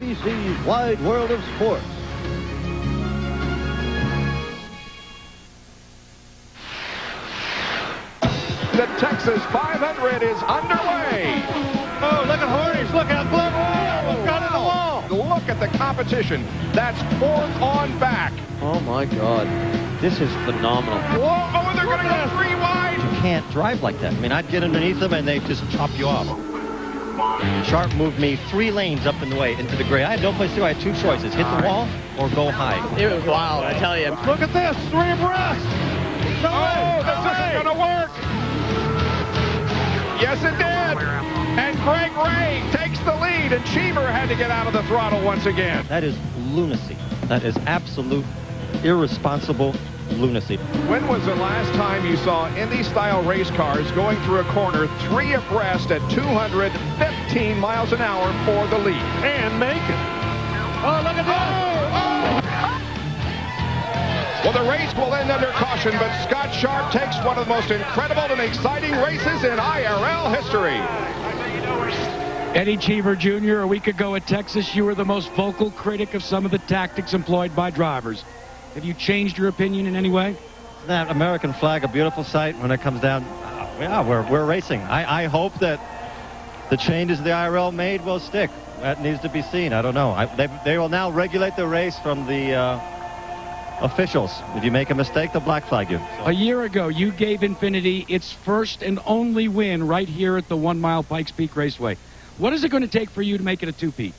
ABC's Wide World of Sports. The Texas 500 is underway. Oh, look at HORNISH. Look out. Look got in the wall. Look at the competition. That's fourth on back. Oh, my God. This is phenomenal. Whoa, oh, they're going to go 3 wide. You can't drive like that. I mean, I'd get underneath them and they just chop you off. Sharp moved me 3 lanes up in the way into the gray. I had no place to go. I had 2 choices, hit the wall or go high. It was wild, I tell you. Look at this, 3 abreast. Oh, this isn't going to work. Yes, it did. And Ray takes the lead, and Cheever had to get out of the throttle once again. That is lunacy. That is absolute irresponsible lunacy. When was the last time you saw Indy-style race cars going through a corner 3 abreast at 215 miles an hour for the lead? And make it. Oh, look at that. Well, the race will end under caution, but Scott Sharp takes one of the most incredible and exciting races in IRL history. Eddie Cheever Jr., a week ago at Texas, you were the most vocal critic of some of the tactics employed by drivers. Have you changed your opinion in any way? Isn't that American flag a beautiful sight when it comes down? Yeah, we're racing. I hope that the changes the IRL made will stick. That needs to be seen. I don't know. They will now regulate the race from the officials. If you make a mistake, they'll black flag you. A year ago, you gave Infinity its first and only win right here at the 1 Mile Pikes Peak Raceway. What is it going to take for you to make it a two-peat?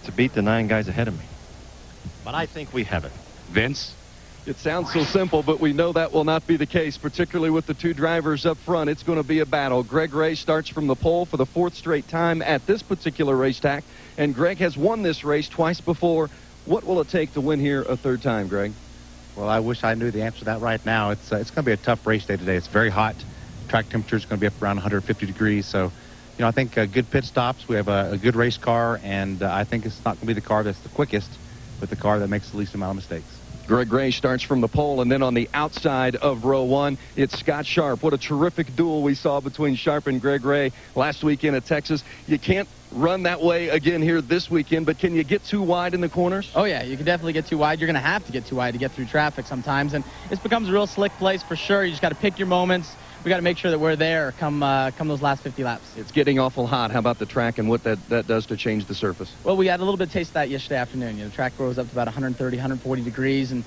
To beat the 9 guys ahead of me. But I think we have it. Vince? It sounds so simple, but we know that will not be the case, particularly with the 2 drivers up front. It's going to be a battle. Greg Ray starts from the pole for the 4th straight time at this particular racetrack, and Greg has won this race twice before. What will it take to win here a 3rd time, Greg? Well, I wish I knew the answer to that right now. It's going to be a tough race day today. It's very hot. Track temperature is going to be up around 150 degrees. So, you know, I think good pit stops. We have a good race car, and I think it's not going to be the car that's the quickest, but the car that makes the least amount of mistakes. Greg Ray starts from the pole, and then on the outside of row 1, it's Scott Sharp. What a terrific duel we saw between Sharp and Greg Ray last weekend at Texas. You can't run that way again here this weekend, but can you get too wide in the corners? Oh, yeah, you can definitely get too wide. You're going to have to get too wide to get through traffic sometimes, and this becomes a real slick place for sure. You just got to pick your moments. We got to make sure that we're there come those last 50 laps. It's getting awful hot. How about the track and what that does to change the surface? Well, we had a little bit of taste of that yesterday afternoon. You know, the track rose up to about 130, 140 degrees, and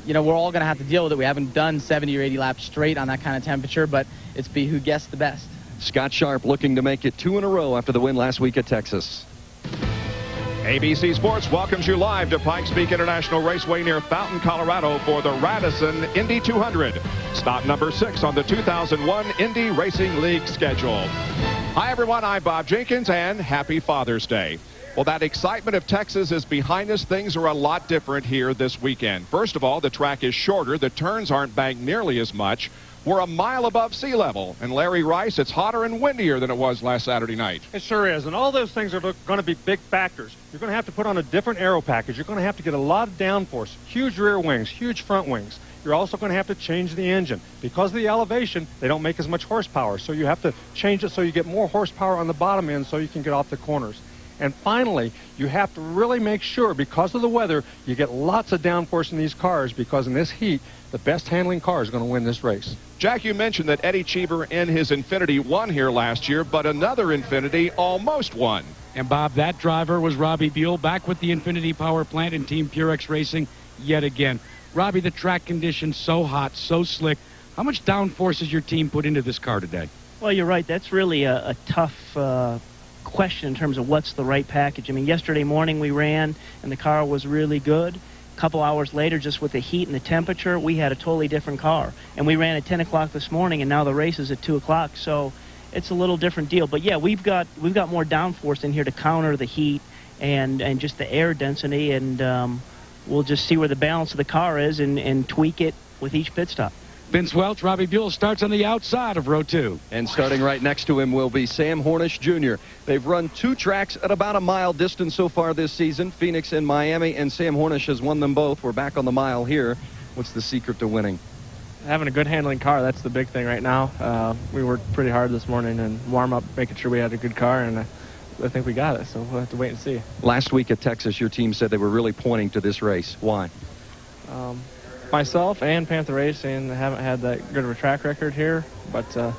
you know, we're all going to have to deal with it. We haven't done 70 or 80 laps straight on that kind of temperature, but it's be who guessed the best. Scott Sharp looking to make it 2 in a row after the win last week at Texas. ABC Sports welcomes you live to Pikes Peak International Raceway near Fountain, Colorado for the Radisson Indy 200. Stop number 6 on the 2001 Indy Racing League schedule. Hi, everyone. I'm Bob Jenkins, and happy Father's Day. Well, that excitement of Texas is behind us. Things are a lot different here this weekend. First of all, the track is shorter. The turns aren't banked nearly as much. We're a mile above sea level. And Larry Rice, it's hotter and windier than it was last Saturday night. It sure is. And all those things are going to be big factors. You're going to have to put on a different aero package. You're going to have to get a lot of downforce, huge rear wings, huge front wings. You're also going to have to change the engine. Because of the elevation, they don't make as much horsepower. So you have to change it so you get more horsepower on the bottom end so you can get off the corners. And finally, you have to really make sure, because of the weather, you get lots of downforce in these cars, because in this heat, the best handling car is going to win this race. Jack, you mentioned that Eddie Cheever in his Infinity won here last year, but another Infinity almost won. And Bob, that driver was Robbie Buell, back with the Infinity Power Plant and Team Purex Racing yet again. Robbie, the track conditions so hot, so slick. How much downforce has your team put into this car today? Well, you're right. That's really a tough question in terms of what's the right package. I mean, yesterday morning we ran and the car was really good. A couple hours later, just with the heat and the temperature, we had a totally different car. And we ran at 10 o'clock this morning, and now the race is at 2 o'clock. So it's a little different deal. But yeah, we've got more downforce in here to counter the heat and just the air density, and we'll just see where the balance of the car is and tweak it with each pit stop. Vince Welch, Robbie Buell starts on the outside of row 2. And starting right next to him will be Sam Hornish Jr. They've run 2 tracks at about a mile distance so far this season, Phoenix and Miami, and Sam Hornish has won them both. We're back on the mile here. What's the secret to winning? Having a good handling car, that's the big thing right now. We worked pretty hard this morning and warm up, making sure we had a good car, and think we got it. So we'll have to wait and see. Last week at Texas, your team said they were really pointing to this race. Why? Myself and Panther Racing haven't had that good of a track record here, but I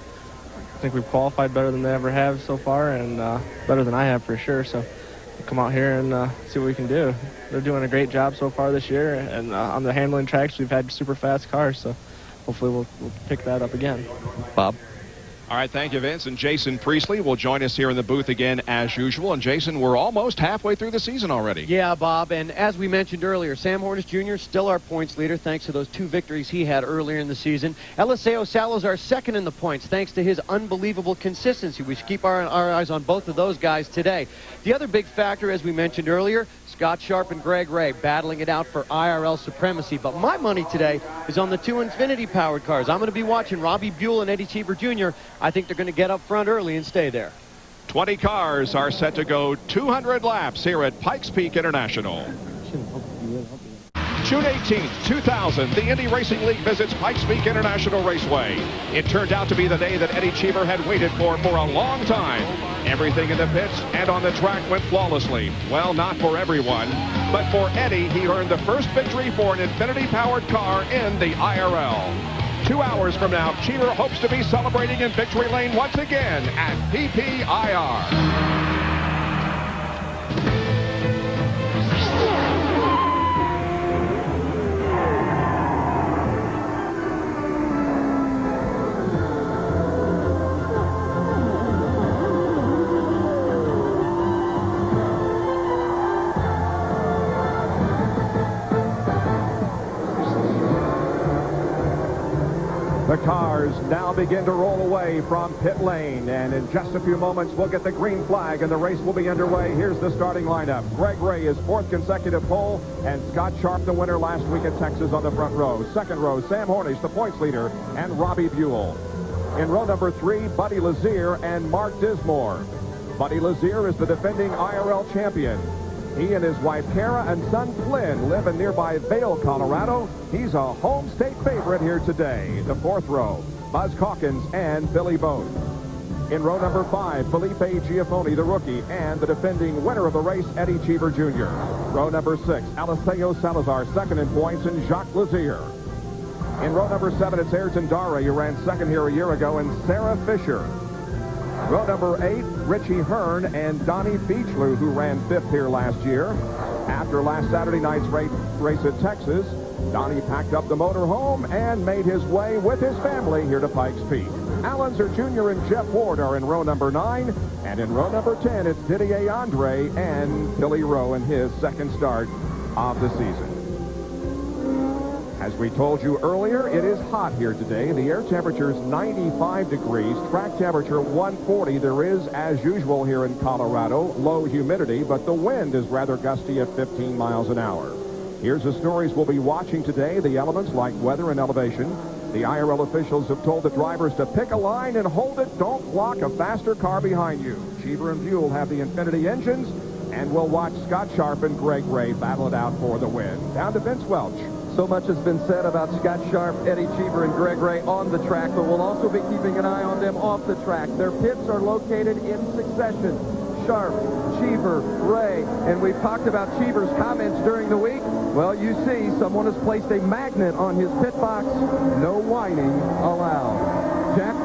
think we've qualified better than they ever have so far, and better than I have for sure. So we'll come out here and see what we can do. They're doing a great job so far this year, and on the handling tracks, we've had super fast cars, so hopefully we'll pick that up again. Bob? All right, thank you, Vince. And Jason Priestley will join us here in the booth again as usual. And Jason, we're almost halfway through the season already. Yeah, Bob. And as we mentioned earlier, Sam Hornish Jr. still our points leader thanks to those 2 victories he had earlier in the season. Eliseo Salazar second in the points thanks to his unbelievable consistency. We should keep our eyes on both of those guys today. The other big factor, as we mentioned earlier, Scott Sharp and Greg Ray battling it out for IRL supremacy. But my money today is on the 2 Infinity-powered cars. I'm going to be watching Robbie Buell and Eddie Cheever Jr. I think they're going to get up front early and stay there. 20 cars are set to go 200 laps here at Pikes Peak International. June 18th, 2000, the Indy Racing League visits Pikes Peak International Raceway. It turned out to be the day that Eddie Cheever had waited for a long time. Everything in the pits and on the track went flawlessly. Well, not for everyone, but for Eddie, he earned the first victory for an Infinity-powered car in the IRL. 2 hours from now, Cheever hopes to be celebrating in victory lane once again at PPIR. The cars now begin to roll away from pit lane, and in just a few moments we'll get the green flag and the race will be underway. Here's the starting lineup. Greg Ray is 4th consecutive pole, and Scott Sharp, the winner last week at Texas, on the front row. Second row, Sam Hornish, the points leader, and Robbie Buell. In row number 3, Buddy Lazier and Mark Dismore. Buddy Lazier is the defending IRL champion. He and his wife Kara and son Flynn live in nearby Vail, Colorado. He's a home state favorite here today. The 4th row, Buzz Calkins and Billy Bode. In row number 5, Felipe Giafoni, the rookie, and the defending winner of the race, Eddie Cheever Jr. Row number 6, Eliseo Salazar, second in points, and Jacques Lazier. In row number 7, it's Ayrton Dara, who ran second here a year ago, and Sarah Fisher. Row number 8, Richie Hearn and Donnie Beachlew, who ran 5th here last year. After last Saturday night's race at Texas, Donnie packed up the motorhome and made his way with his family here to Pikes Peak. Al Unser Jr. and Jeff Ward are in row number 9, and in row number 10, it's Didier Andre and Billy Rowe in his second start of the season. As we told you earlier, it is hot here today. The air temperature is 95 degrees, track temperature 140. There is, as usual here in Colorado, low humidity, but the wind is rather gusty at 15 miles an hour. Here's the stories we'll be watching today, the elements like weather and elevation. The IRL officials have told the drivers to pick a line and hold it. Don't block a faster car behind you. Cheever and Buell have the Infinity engines, and we'll watch Scott Sharp and Greg Ray battle it out for the win. Down to Vince Welch. So much has been said about Scott Sharp, Eddie Cheever, and Greg Ray on the track, but we'll also be keeping an eye on them off the track. Their pits are located in succession. Sharp, Cheever, Ray, and we've talked about Cheever's comments during the week. Well, you see, someone has placed a magnet on his pit box. No whining allowed. Jack?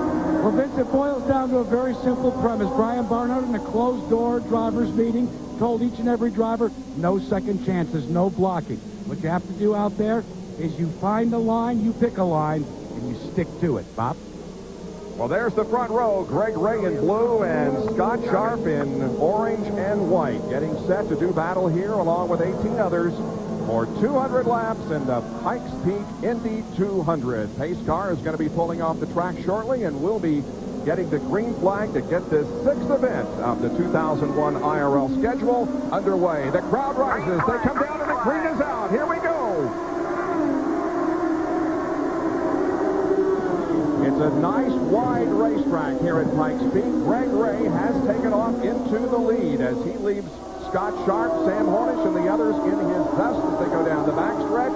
Well, Vince, it boils down to a very simple premise. Brian Barnard in a closed-door drivers' meeting told each and every driver, no second chances, no blocking. What you have to do out there is you find a line, you pick a line, and you stick to it. Bob? Well, there's the front row. Greg Ray in blue and Scott Sharp in orange and white, getting set to do battle here along with 18 others for 200 laps in the Pikes Peak Indy 200. Pace car is going to be pulling off the track shortly, and we'll be getting the green flag to get this 6th event of the 2001 IRL schedule underway. The crowd rises. They come down and the green is out. Here we go. It's a nice wide racetrack here at Pikes Peak. Greg Ray has taken off into the lead as he leaves Scott Sharp, Sam Hornish, and the others in his vest as they go down the backstretch.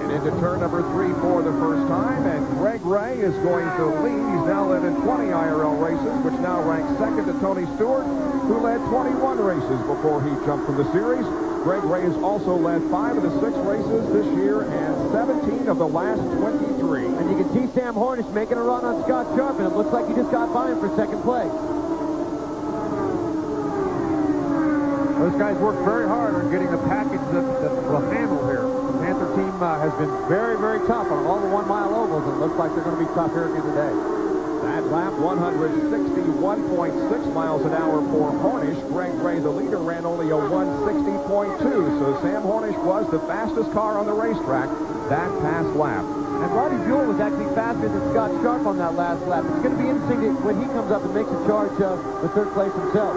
And into turn number 3 for the first time. And Greg Ray is going to lead. He's now led in 20 IRL races, which now ranks second to Tony Stewart, who led 21 races before he jumped from the series. Greg Ray has also led 5 of the 6 races this year and 17 of the last 23. And you can see Sam Hornish making a run on Scott Sharp, and it looks like he just got by him for second place. Those guys worked very hard on getting the package that will handle here. The Panther team has been very, very tough on all the 1 mile ovals, and it looks like they're going to be tough here again today. That lap, 161.6 miles an hour for Hornish. Greg Ray, the leader, ran only a 160.2. So Sam Hornish was the fastest car on the racetrack that past lap. And Robbie Buell was actually faster than Scott Sharp on that last lap. It's going to be interesting when he comes up and makes a charge of the third place himself.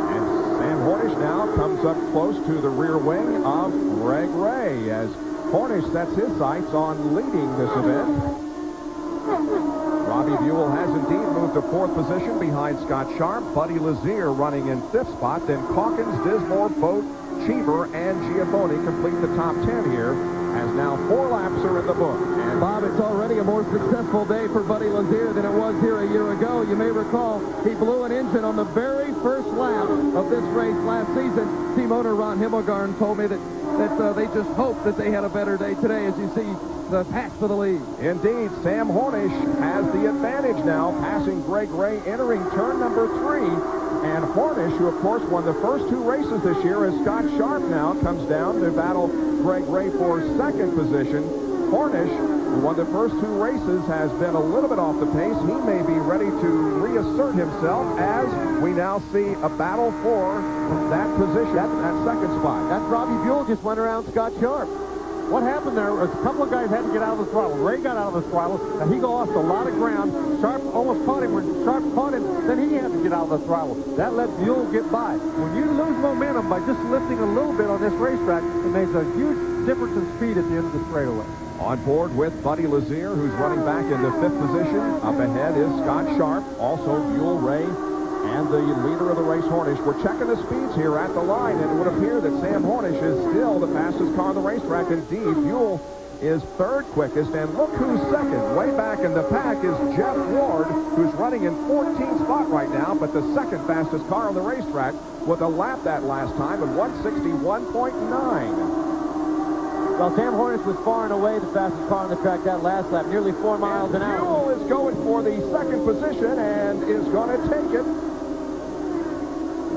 And Sam Hornish now comes up close to the rear wing of Greg Ray as Hornish sets his sights on leading this event. Robbie Buell has indeed moved to 4th position behind Scott Sharp. Buddy Lazier running in 5th spot. Then Calkins, Dismore, Boat, Cheever, and Giafone complete the top 10 here, as now 4 laps are in the book. And Bob, it's already a more successful day for Buddy Lazier than it was here a year ago. You may recall he blew an engine on the very first lap of this race last season. Team owner Ron Himmelgarn told me that they just hope that they had a better day today, as you see the pass for the lead. Indeed, Sam Hornish has the advantage now, passing Greg Ray, entering turn number 3. And Hornish, who of course won the first 2 races this year, as Scott Sharp now comes down to battle Greg Ray for 2nd position. Hornish, who won the first 2 races, has been a little bit off the pace. He may be ready to reassert himself as we now see a battle for that position, that 2nd spot. That's Robbie Buell just went around Scott Sharp. What happened there was a couple of guys had to get out of the throttle. Ray got out of the throttle, and he lost a lot of ground. Sharp almost caught him. When Sharp caught him, then he had to get out of the throttle. That let Buell get by. When you lose momentum by just lifting a little bit on this racetrack, it makes a huge difference in speed at the end of the straightaway. On board with Buddy Lazier, who's running back in the 5th position. Up ahead is Scott Sharp, also Buell, Ray, and the leader of the race, Hornish. We're checking the speeds here at the line, and it would appear that Sam Hornish is still the fastest car on the racetrack. Indeed, Buell is 3rd quickest, and look who's 2nd. Way back in the pack is Jeff Ward, who's running in 14th spot right now, but the 2nd fastest car on the racetrack with a lap that last time of 161.9. Well, Sam Hornish was far and away the fastest car on the track that last lap, nearly 4 miles an hour. Buell is going for the 2nd position and is going to take it.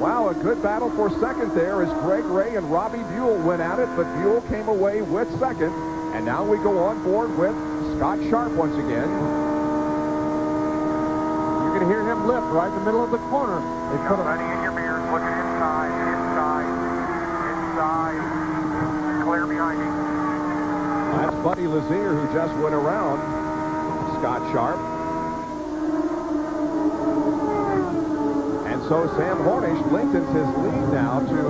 Wow, a good battle for 2nd there as Greg Ray and Robbie Buell went at it, but Buell came away with 2nd. And now we go on board with Scott Sharp once again. You're going to hear him lift right in the middle of the corner. They put ready in your mirrors, looking inside. Clear behind you. That's Buddy Lazier, who just went around Scott Sharp. And so Sam Hornish lengthens his lead now to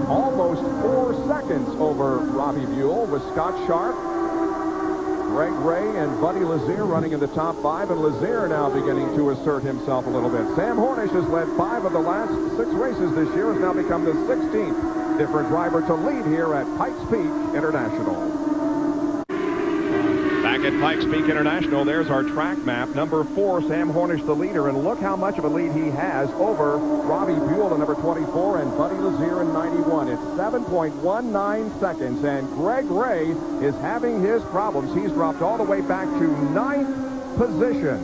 almost 4 seconds over Robbie Buell, with Scott Sharp, Greg Ray, and Buddy Lazier running in the top 5, and Lazier now beginning to assert himself a little bit. Sam Hornish has led 5 of the last 6 races this year, has now become the 16th different driver to lead here at Pikes Peak International. Back at Pikes Peak International, there's our track map. Number 4, Sam Hornish, the leader, and look how much of a lead he has over Robbie Buell in number 24 and Buddy Lazier in 91. It's 7.19 seconds, and Greg Ray is having his problems. He's dropped all the way back to 9th position.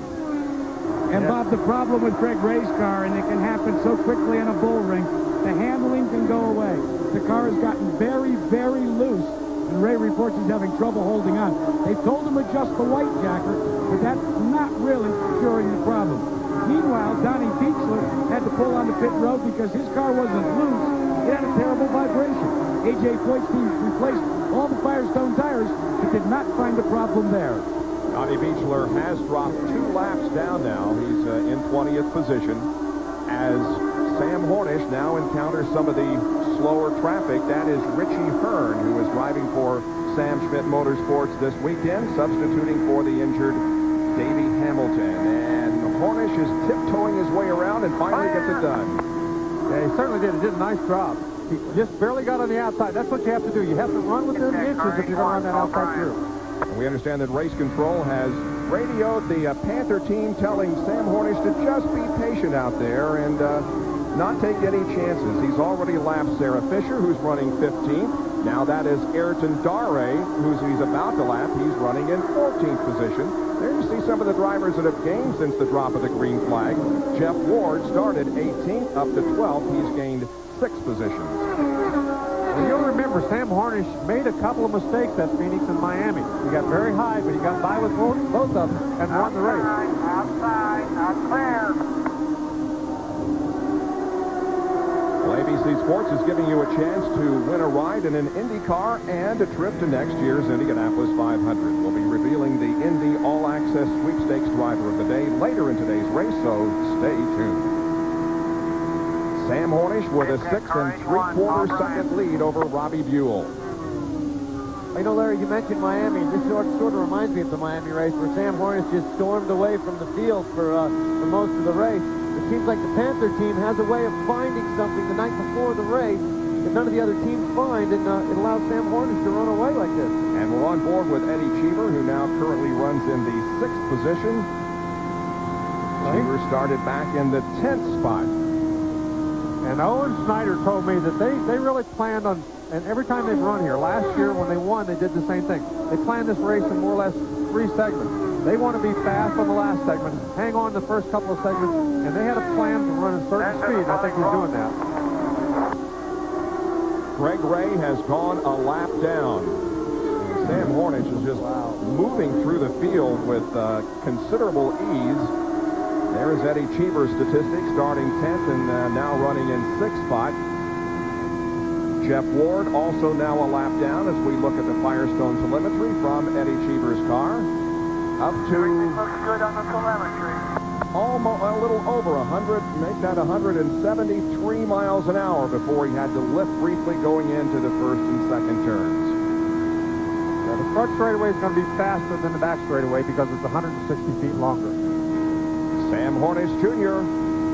And Bob, the problem with Greg Ray's car, and it can happen so quickly in a bull ring, the handling can go away. The car has gotten very, very loose, and Ray reports he's having trouble holding on. They told him adjust the white jacker, but that's not really curing the problem. Meanwhile, Donnie Beechler had to pull on the pit road because his car wasn't loose. It had a terrible vibration. A.J. Foyt's team replaced all the Firestone tires, but did not find the problem there. Donnie Beechler has dropped 2 laps down now. He's in 20th position as Sam Hornish now encounters some of the slower traffic. That is Richie Hearn, who is driving for Sam Schmidt Motorsports this weekend, substituting for the injured Davey Hamilton. And Hornish is tiptoeing his way around and finally gets it done. Yeah, he certainly did. He did a nice job. He just barely got on the outside. That's what you have to do. You have to run within the inches if you're going to run that outside through. And we understand that race control has radioed the Panther team telling Sam Hornish to just be patient out there and not take any chances. He's already lapped Sarah Fisher, who's running 15th. Now that is Ayrton Dare, he's about to lap. He's running in 14th position. There you see some of the drivers that have gained since the drop of the green flag. Jeff Ward started 18th up to 12th. He's gained 6 positions. Well, you'll remember Sam Hornish made a couple of mistakes at Phoenix and Miami. He got very high, but he got by with both of them and won the race. Outside, not clear. Well, ABC Sports is giving you a chance to win a ride in an Indy car and a trip to next year's Indianapolis 500. We'll be revealing the Indy All-Access Sweepstakes driver of the day later in today's race, so stay tuned. Sam Hornish with a 6 3/4 second lead over Robbie Buell. You know, Larry, you mentioned Miami. This sort of reminds me of the Miami race where Sam Hornish just stormed away from the field for most of the race. It seems like the Panther team has a way of finding something the night before the race that none of the other teams find, and it allows Sam Hornish to run away like this. And we're on board with Eddie Cheever, who now currently runs in the 6th position. Cheever started back in the 10th spot. And Owen Snyder told me that they really planned on, and every time they've run here, last year when they won, they did the same thing. They planned this race in more or less 3 segments. They want to be fast on the last segment, hang on the first couple of segments, and they had a plan to run a certain speed. I think he's doing that. Greg Ray has gone a lap down. And Sam Hornish is just moving through the field with considerable ease. There's Eddie Cheever's statistics, starting 10th and now running in 6th spot. Jeff Ward also now a lap down as we look at the Firestone telemetry from Eddie Cheever's car. Up to Looks good on the telemetry. almost a little over 100, make that 173 miles an hour before he had to lift briefly going into the first and second turns. Now, the front straightaway is going to be faster than the back straightaway because it's 160 feet longer. Sam Hornish Jr.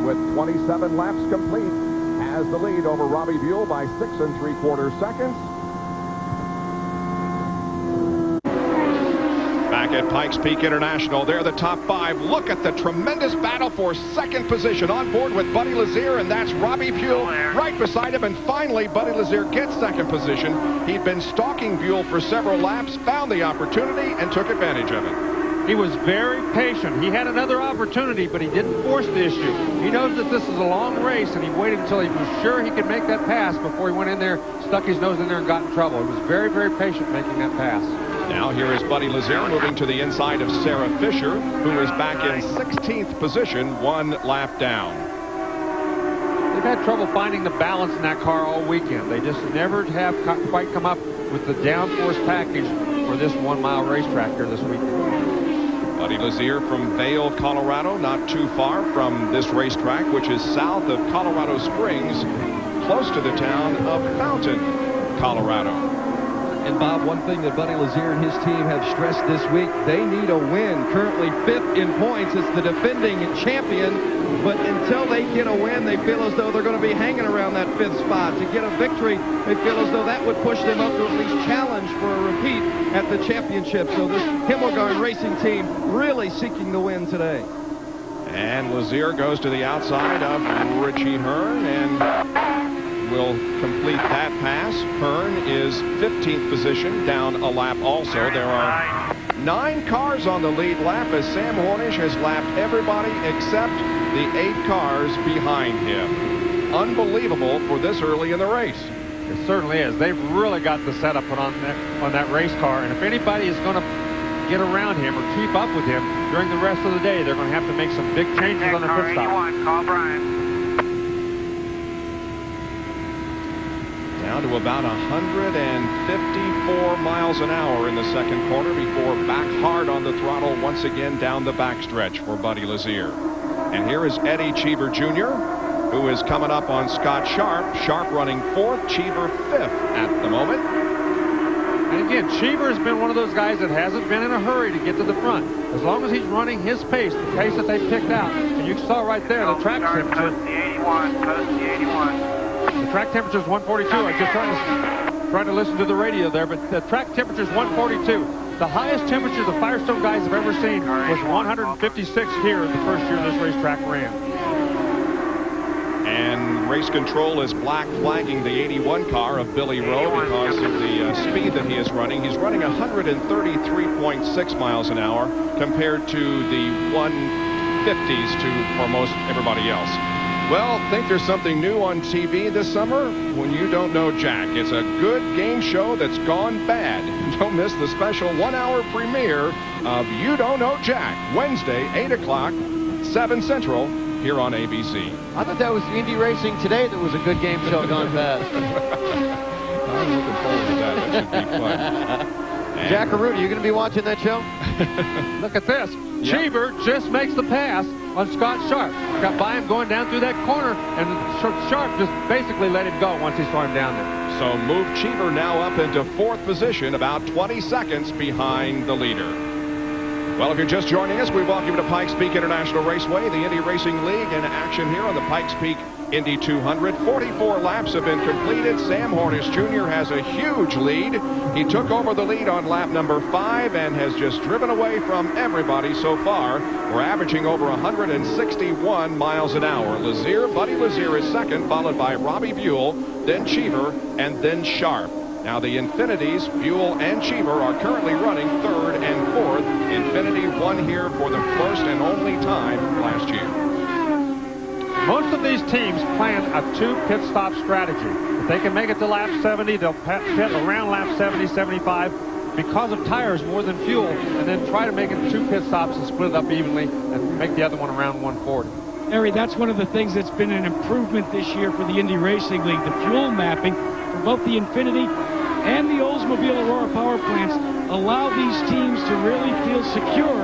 with 27 laps complete has the lead over Robbie Buell by 6 3/4 seconds. Back at Pikes Peak International, they're the top 5. Look at the tremendous battle for second position. On board with Buddy Lazear, and that's Robbie Buell right beside him. And finally, Buddy Lazear gets second position. He'd been stalking Buell for several laps, found the opportunity, and took advantage of it. He was very patient. He had another opportunity, but he didn't force the issue. He knows that this is a long race, and he waited until he was sure he could make that pass before he went in there, stuck his nose in there, and got in trouble. He was very, very patient making that pass. Now here is Buddy Lazear moving to the inside of Sarah Fisher, who is back in 16th position, 1 lap down. They've had trouble finding the balance in that car all weekend. They just never have quite come up with the downforce package for this 1-mile racetrack here this weekend. Buddy Lazear from Vail, Colorado, not too far from this racetrack, which is south of Colorado Springs, close to the town of Fountain, Colorado. And Bob, one thing that Buddy Lazear and his team have stressed this week, they need a win. Currently 5th in points. It's the defending champion. But until they get a win, they feel as though they're going to be hanging around that 5th spot. To get a victory, they feel as though that would push them up to at least challenge for a repeat at the championship. So this Himmelgarn racing team really seeking the win today. And Lazear goes to the outside of Richie Hearn and will complete that pass. Hearn is 15th position, down a lap also. There are 9 cars on the lead lap as Sam Hornish has lapped everybody except the 8 cars behind him. Unbelievable for this early in the race. It certainly is. They've really got the setup put on that race car, and if anybody is going to get around him or keep up with him during the rest of the day, they're going to have to make some big changes on the pit stop. Call Brian. Down to about 154 miles an hour in the second corner before back hard on the throttle once again down the backstretch for Buddy Lazear. And here is Eddie Cheever Jr., who is coming up on Scott Sharp. Sharp running 4th, Cheever 5th at the moment. And again, Cheever has been one of those guys that hasn't been in a hurry to get to the front. As long as he's running his pace, the pace that they picked out, and you saw right there the track temperature. Post the 81, post the 81. The track temperature is 142. I was just trying to listen to the radio there, but the track temperature is 142. The highest temperature the Firestone guys have ever seen was 156 here the first year this racetrack ran. And race control is black flagging the 81 car of Billy Rowe because of the speed that he is running. He's running 133.6 miles an hour compared to the 150s for most everybody else. Well, think there's something new on TV this summer? When You Don't Know Jack. It's a good game show that's gone bad. Don't miss the special 1-hour premiere of You Don't Know Jack, Wednesday, 8 o'clock, 7 Central, here on ABC. I thought that was the Indy Racing Today that was a good game show gone bad. I'm looking forward to that. That should be fun. Jackarute, are you going to be watching that show? Look at this. Cheever just makes the pass on Scott Sharp. Got by him going down through that corner, and Sharp just basically let him go once he saw him down there. So move Cheever now up into 4th position, about 20 seconds behind the leader. Well, if you're just joining us, we welcome you to Pikes Peak International Raceway, the Indy Racing League in action here on the Pikes Peak Indy 200. 44 laps have been completed. Sam Hornish Jr. has a huge lead. He took over the lead on lap number 5 and has just driven away from everybody so far. We're averaging over 161 miles an hour. Buddy Lazier is second, followed by Robbie Buell, then Cheever, and then Sharp. Now the Infinities, Buell and Cheever, are currently running 3rd and 4th. Infinity won here for the first and only time last year. Most of these teams plan a 2 pit stop strategy. If they can make it to lap 70, they'll pit around lap 70, 75 because of tires more than fuel, and then try to make it 2 pit stops and split it up evenly and make the other one around 140. Harry, that's one of the things that's been an improvement this year for the Indy Racing League. The fuel mapping for both the Infinity and the Oldsmobile Aurora power plants allow these teams to really feel secure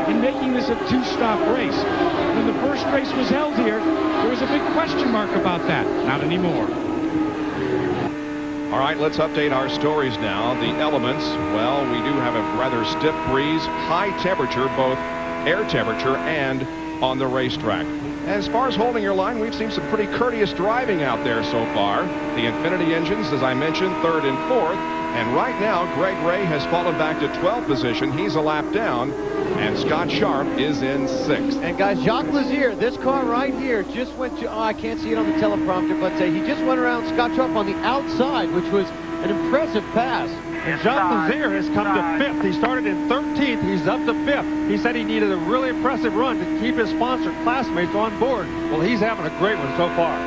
in making this a 2-stop race. When the first race was held here, there was a big question mark about that. Not anymore. All right, let's update our stories now. The elements, well, we do have a rather stiff breeze, high temperature, both air temperature and on the racetrack. As far as holding your line, we've seen some pretty courteous driving out there so far. The Infinity engines, as I mentioned, 3rd and 4th. And right now, Greg Ray has fallen back to 12th position. He's a lap down. And Scott Sharp is in 6th. And guys, Jacques Lazier, this car right here just went to, I can't see it on the teleprompter, but he just went around Scott Sharp on the outside, which was an impressive pass. And Jacques Lazier has come to 5th. He started in 13th. He's up to 5th. He said he needed a really impressive run to keep his sponsor, Classmates, on board. Well, he's having a great one so far.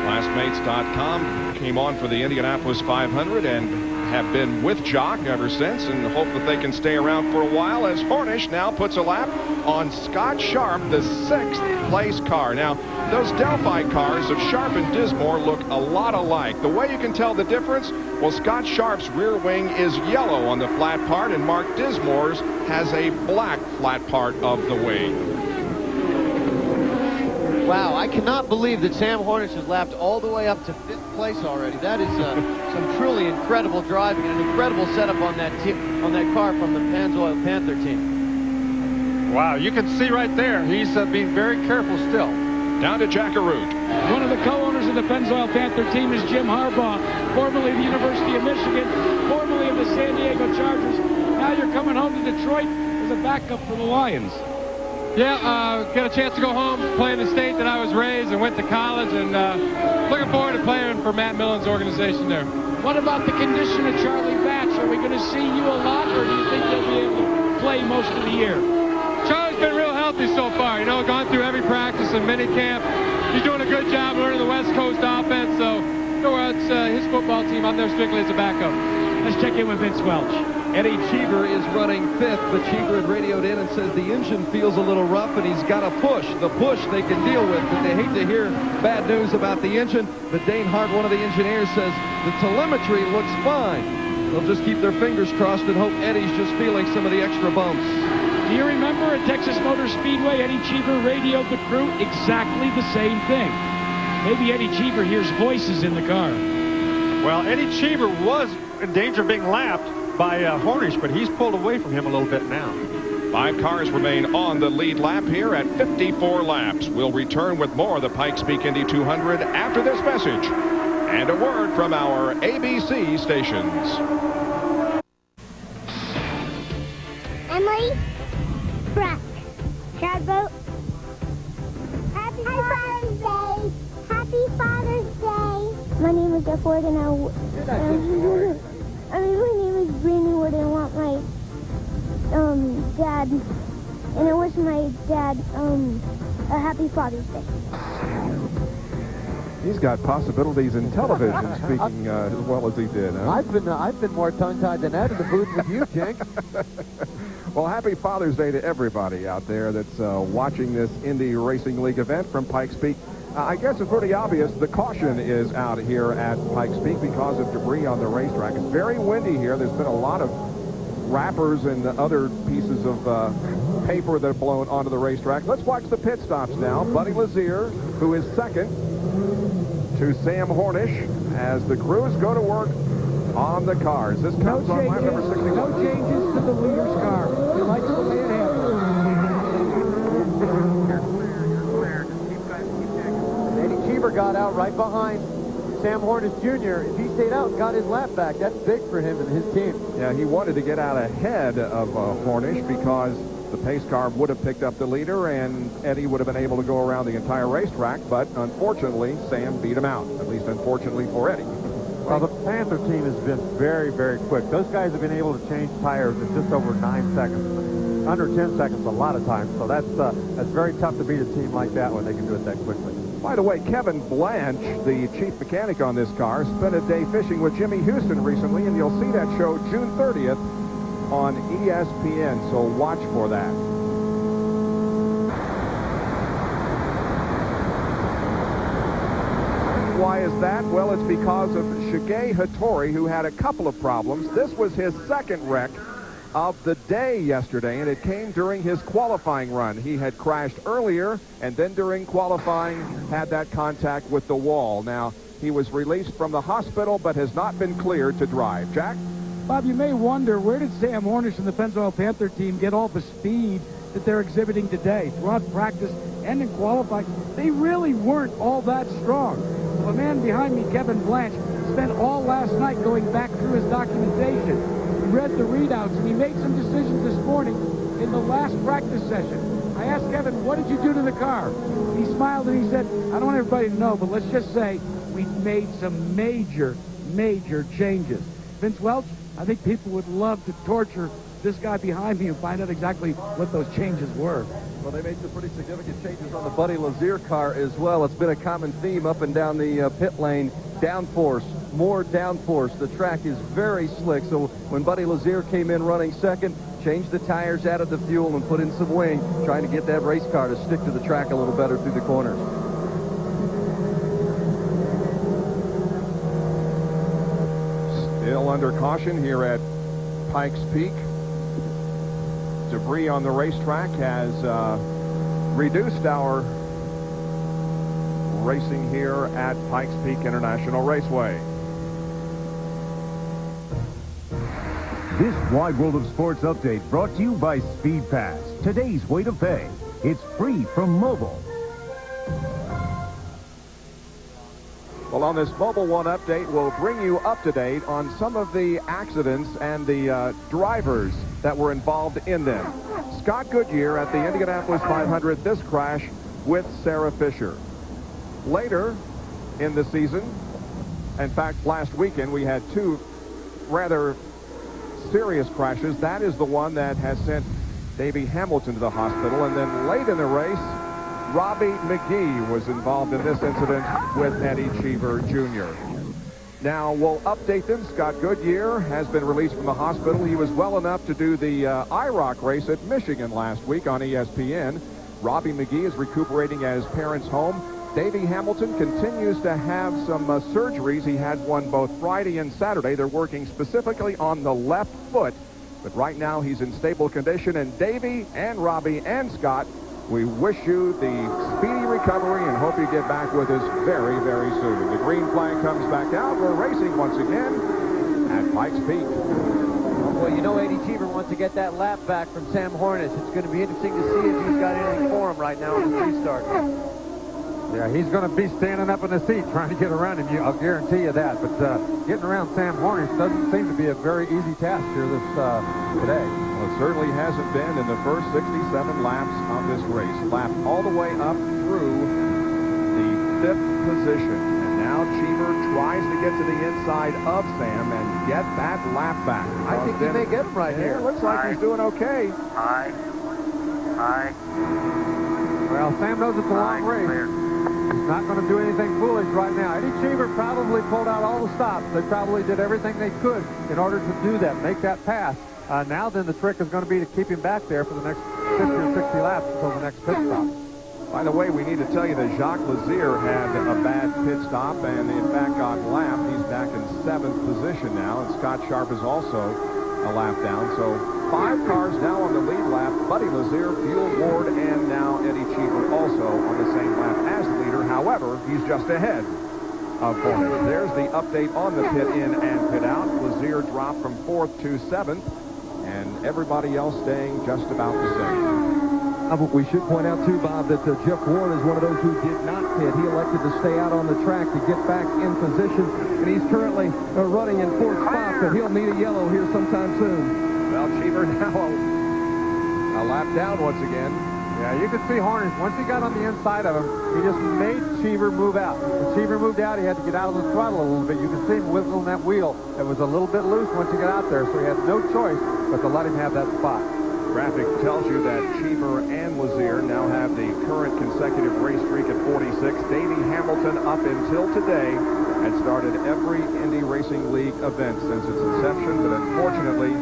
Classmates.com came on for the Indianapolis 500 and have been with Jock ever since, and hope that they can stay around for a while as Hornish now puts a lap on Scott Sharp, the 6th place car. Now, those Delphi cars of Sharp and Dismore look a lot alike. The way you can tell the difference, well, Scott Sharp's rear wing is yellow on the flat part, and Mark Dismore's has a black flat part of the wing. Wow, I cannot believe that Sam Hornish has lapped all the way up to 5th place already. That is some truly incredible driving and an incredible setup on that car from the Pennzoil Panther team. Wow, you can see right there, he's being very careful still. Down to Jackarute. One of the co-owners of the Pennzoil Panther team is Jim Harbaugh, formerly of the University of Michigan, formerly of the San Diego Chargers. Now you're coming home to Detroit as a backup for the Lions. Yeah, got a chance to go home, play in the state that I was raised and went to college, and looking forward to playing for Matt Millen's organization there. What about the condition of Charlie Batch? Are we going to see you a lot, or do you think you'll be able to play most of the year? Charlie's been real healthy so far, gone through every practice and mini camp. He's doing a good job learning the West Coast offense, so it's his football team. I'm there strictly as a backup. Let's check in with Vince Welch. Eddie Cheever is running 5th, but Cheever had radioed in and says the engine feels a little rough and he's got a push. The push they can deal with, but they hate to hear bad news about the engine. But Dane Hart, one of the engineers, says the telemetry looks fine. They'll just keep their fingers crossed and hope Eddie's just feeling some of the extra bumps. Do you remember at Texas Motor Speedway, Eddie Cheever radioed the crew exactly the same thing? Maybe Eddie Cheever hears voices in the car. Well, Eddie Cheever was in danger of being lapped by Hornish, but he's pulled away from him a little bit now. 5 cars remain on the lead lap here at 54 laps. We'll return with more of the Pikes Peak Indy 200 after this message and a word from our ABC stations. Emily, Brock, Chadboat. Happy Father's Day. Happy Father's Day. My name is Jeff Ward, and my name is Brandon Ward, and I want my dad, and I wish my dad a happy Father's Day. He's got possibilities in television, speaking as well as he did. Huh? I've been more tongue-tied than that in the booth with you, Jink. Well, happy Father's Day to everybody out there that's watching this Indy Racing League event from Pikes Peak. I guess it's pretty obvious the caution is out here at Pikes Peak because of debris on the racetrack. It's very windy here. There's been a lot of wrappers and other pieces of paper that have blown onto the racetrack. Let's watch the pit stops now. Buddy LAZER, who is second to Sam Hornish, as the crews go to work on the cars. This comes on lap number 61. No changes to the leader's car. He likes the way it handles. Eddie CHEEVER got out right behind Sam Hornish Jr. If he stayed out and got his lap back, that's big for him and his team. Yeah, he wanted to get out ahead of Hornish because the pace car would have picked up the leader and Eddie would have been able to go around the entire racetrack, but unfortunately, Sam beat him out, at least unfortunately for Eddie. Well, the Panther team has been very, very quick. Those guys have been able to change tires in just over 9 seconds, under 10 seconds a lot of times. So that's very tough to beat a team like that when they can do it that quickly. By the way, Kevin Blanche, the chief mechanic on this car, spent a day fishing with Jimmy Houston recently, and you'll see that show June 30th on ESPN, so watch for that. Why is that? Well, it's because of Shige Hattori, who had a couple of problems. This was his second wreck of the day yesterday, and it came during his qualifying run. He had crashed earlier, and then during qualifying had that contact with the wall. Now, he was released from the hospital, but has not been cleared to drive. Jack? Bob, you may wonder, where did Sam Hornish and the Pennzoil Panther team get all the speed that they're exhibiting today? Throughout practice and in qualifying, they really weren't all that strong. The man behind me, Kevin Blanche, spent all last night going back through his documentation. He read the readouts, and he made some decisions this morning in the last practice session. I asked Kevin, what did you do to the car? He smiled and he said, I don't want everybody to know, but let's just say we made some major, major changes. Vince Welch, I think people would love to torture this guy behind me and find out exactly what those changes were. Well, they made some pretty significant changes on the Buddy LAZER car as well. It's been a common theme up and down the pit lane. Downforce, more downforce. The track is very slick, so when Buddy LAZER came in running second, changed the tires, added the fuel, and put in some wing, trying to get that race car to stick to the track a little better through the corners. Still under caution here at Pikes Peak. Debris on the racetrack has reduced our racing here at Pikes Peak International Raceway. This Wide World of Sports update brought to you by Speed Pass. Today's way to pay. It's free from mobile. Well, on this Mobile One update, we'll bring you up to date on some of the accidents and the drivers that were involved in them. Scott Goodyear at the Indianapolis 500, this crash with Sarah Fisher. Later in the season, in fact, last weekend, we had 2 rather serious crashes. That is the one that has sent Davey Hamilton to the hospital. And then late in the race, Robbie McGee was involved in this incident with Eddie CHEEVER Jr. Now, we'll update them. Scott Goodyear has been released from the hospital. He was well enough to do the IROC race at Michigan last week on ESPN. Robbie McGee is recuperating at his parents' home. Davey Hamilton continues to have some surgeries. He had one both Friday and Saturday. They're working specifically on the left foot. But right now, he's in stable condition. And Davey and Robbie and Scott, we wish you the speedy recovery and hope you get back with us very, very soon. The green flag comes back out. We're racing once again at Pikes Peak. you know A.D. Cheever wants to get that lap back from Sam Hornish. It's going to be interesting to see if he's got anything for him right now in the restart. Yeah, he's going to be standing up in the seat trying to get around him. I'll guarantee you that. But getting around Sam Hornish doesn't seem to be a very easy task here today. Well, it certainly hasn't been in the first 67 laps of this race. Lapped all the way up through the 5th position. And now Cheever tries to get to the inside of Sam and get that lap back. I think he may get him right here. It looks like he's doing okay. High. Well, Sam knows it's a long race. He's not going to do anything foolish right now. Eddie Cheever probably pulled out all the stops. They probably did everything they could in order to do that, make that pass. Now then the trick is going to be to keep him back there for the next 50 or 60 laps until the next pit stop. By the way, we need to tell you that Jacques LAZER had a bad pit stop and in fact got lapped. He's back in 7th position now, and Scott Sharp is also a lap down. So 5 cars now on the lead lap. Buddy LAZER, Fuel Ward, and now Eddie Cheever also on the same lap as the leader. However, he's just ahead of Hornish. There's the update on the pit in and pit out. LAZER dropped from 4th to 7th, and everybody else staying just about the same. We should point out, too, Bob, that Jeff Warren is one of those who did not pit. He elected to stay out on the track to get back in position, and he's currently running in 4th spot, but he'll need a yellow here sometime soon. Well, Cheever now a lap down once again. Yeah, you could see Hornish, once he got on the inside of him, he just made Cheever move out. When Cheever moved out, he had to get out of the throttle a little bit. You could see him whistling that wheel. It was a little bit loose once he got out there, so he had no choice but to let him have that spot. Graphic tells you that Cheever and LAZER now have the current consecutive race streak at 46. Davey Hamilton, up until today, had started every Indy Racing League event since its inception, but unfortunately,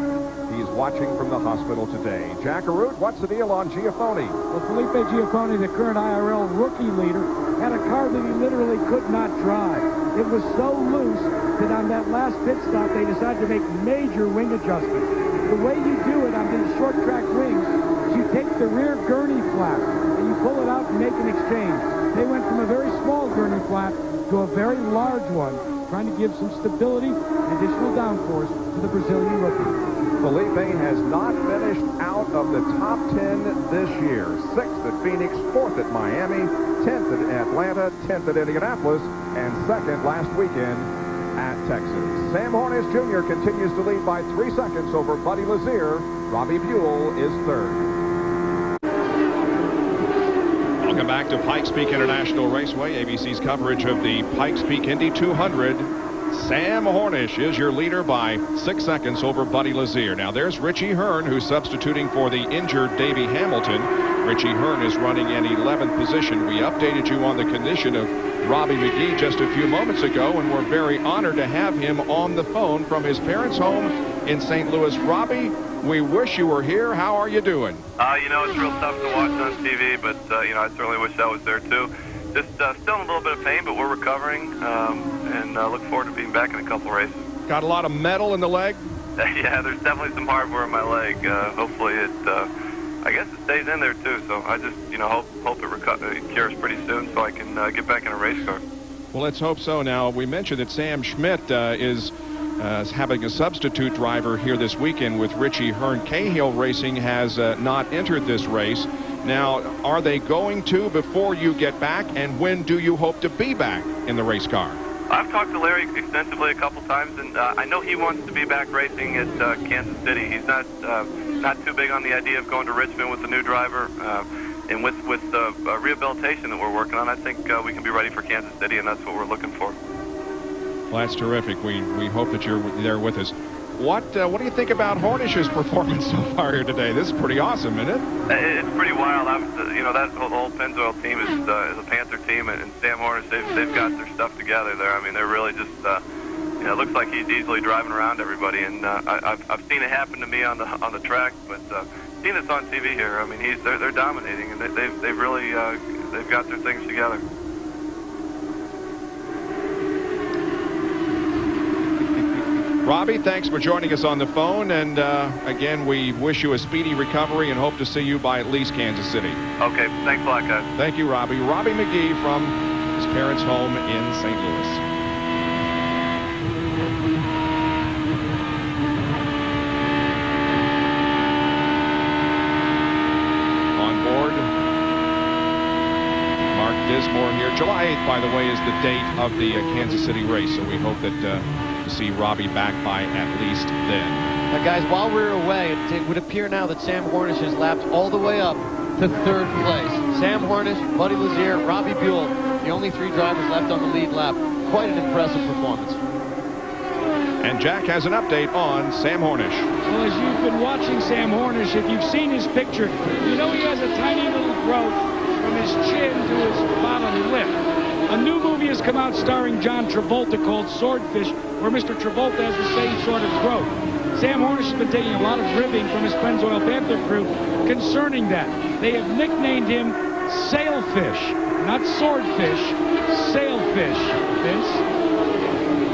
he's watching from the hospital today. Jackarute, what's the deal on Giafone? Well, Felipe Giafone, the current IRL rookie leader, had a car that he literally could not drive. It was so loose that on that last pit stop, they decided to make major wing adjustments. The way you do it on these short track wings is you take the rear gurney flap and you pull it out and make an exchange. They went from a very small gurney flap to a very large one, trying to give some stability and additional downforce to the Brazilian rookie. Felipe has not finished out of the top 10 this year. 6th at Phoenix, 4th at Miami, 10th at Atlanta, 10th at Indianapolis, and 2nd last weekend at Texas. Sam Hornish Jr. continues to lead by 3 seconds over Buddy LAZER. Robbie Buell is 3rd. Welcome back to Pikes Peak International Raceway, ABC's coverage of the Pikes Peak Indy 200. Sam Hornish is your leader by 6 seconds over Buddy LAZER. Now there's Richie Hearn, who's substituting for the injured Davey Hamilton. Richie Hearn is running in 11th position. We updated you on the condition of Robbie McGee just a few moments ago, and we're very honored to have him on the phone from his parents' home in St. Louis. Robbie, we wish you were here. How are you doing? You know, it's real tough to watch on TV, but, you know, I certainly wish I was there, too. Just still in a little bit of pain, but we're recovering, and look forward to being back in a couple races. Got a lot of metal in the leg? Yeah, there's definitely some hardware in my leg. Hopefully it, I guess it stays in there, too. So I just, you know, hope it cures pretty soon so I can get back in a race car. Well, let's hope so. Now, we mentioned that Sam Schmidt is having a substitute driver here this weekend with Richie Hearn. Cahill Racing has not entered this race. Now, are they going to before you get back, and when do you hope to be back in the race car? I've talked to Larry extensively a couple times, and I know he wants to be back racing at Kansas City. He's not too big on the idea of going to Richmond with a new driver. And with the rehabilitation that we're working on, I think we can be ready for Kansas City, and that's what we're looking for. Well, that's terrific. We hope that you're there with us. What do you think about Hornish's performance so far here today? This is pretty awesome, isn't it? It's pretty wild. You know, that whole Pennzoil team is a Panther team, and Sam Hornish, they've got their stuff together there. I mean, they're really just, you know, it looks like he's easily driving around everybody, and I've seen it happen to me on the track, but seen this on TV here. I mean, they're dominating, and they've really they've got their things together. Robbie, thanks for joining us on the phone, and again, we wish you a speedy recovery and hope to see you by at least Kansas City. Okay, thanks a lot, guys. Thank you, Robbie. Robbie McGee from his parents' home in St. Louis. on here. July 8th, by the way, is the date of the Kansas City race, so we hope that to see Robbie back by at least then. Now, guys, while we're away, it would appear now that Sam Hornish has lapped all the way up to 3rd place. Sam Hornish, Buddy Lazier, Robbie Buell, the only 3 drivers left on the lead lap. Quite an impressive performance. And Jack has an update on Sam Hornish. Well, as you've been watching Sam Hornish, if you've seen his picture, you know he has a tiny little growth from his chin to his bottom lip. A new movie has come out starring John Travolta called Swordfish, where Mr. Travolta has the same sort of growth. Sam Hornish has been taking a lot of ribbing from his Pennzoil Panther crew concerning that. They have nicknamed him Sailfish, not Swordfish, Sailfish, Vince.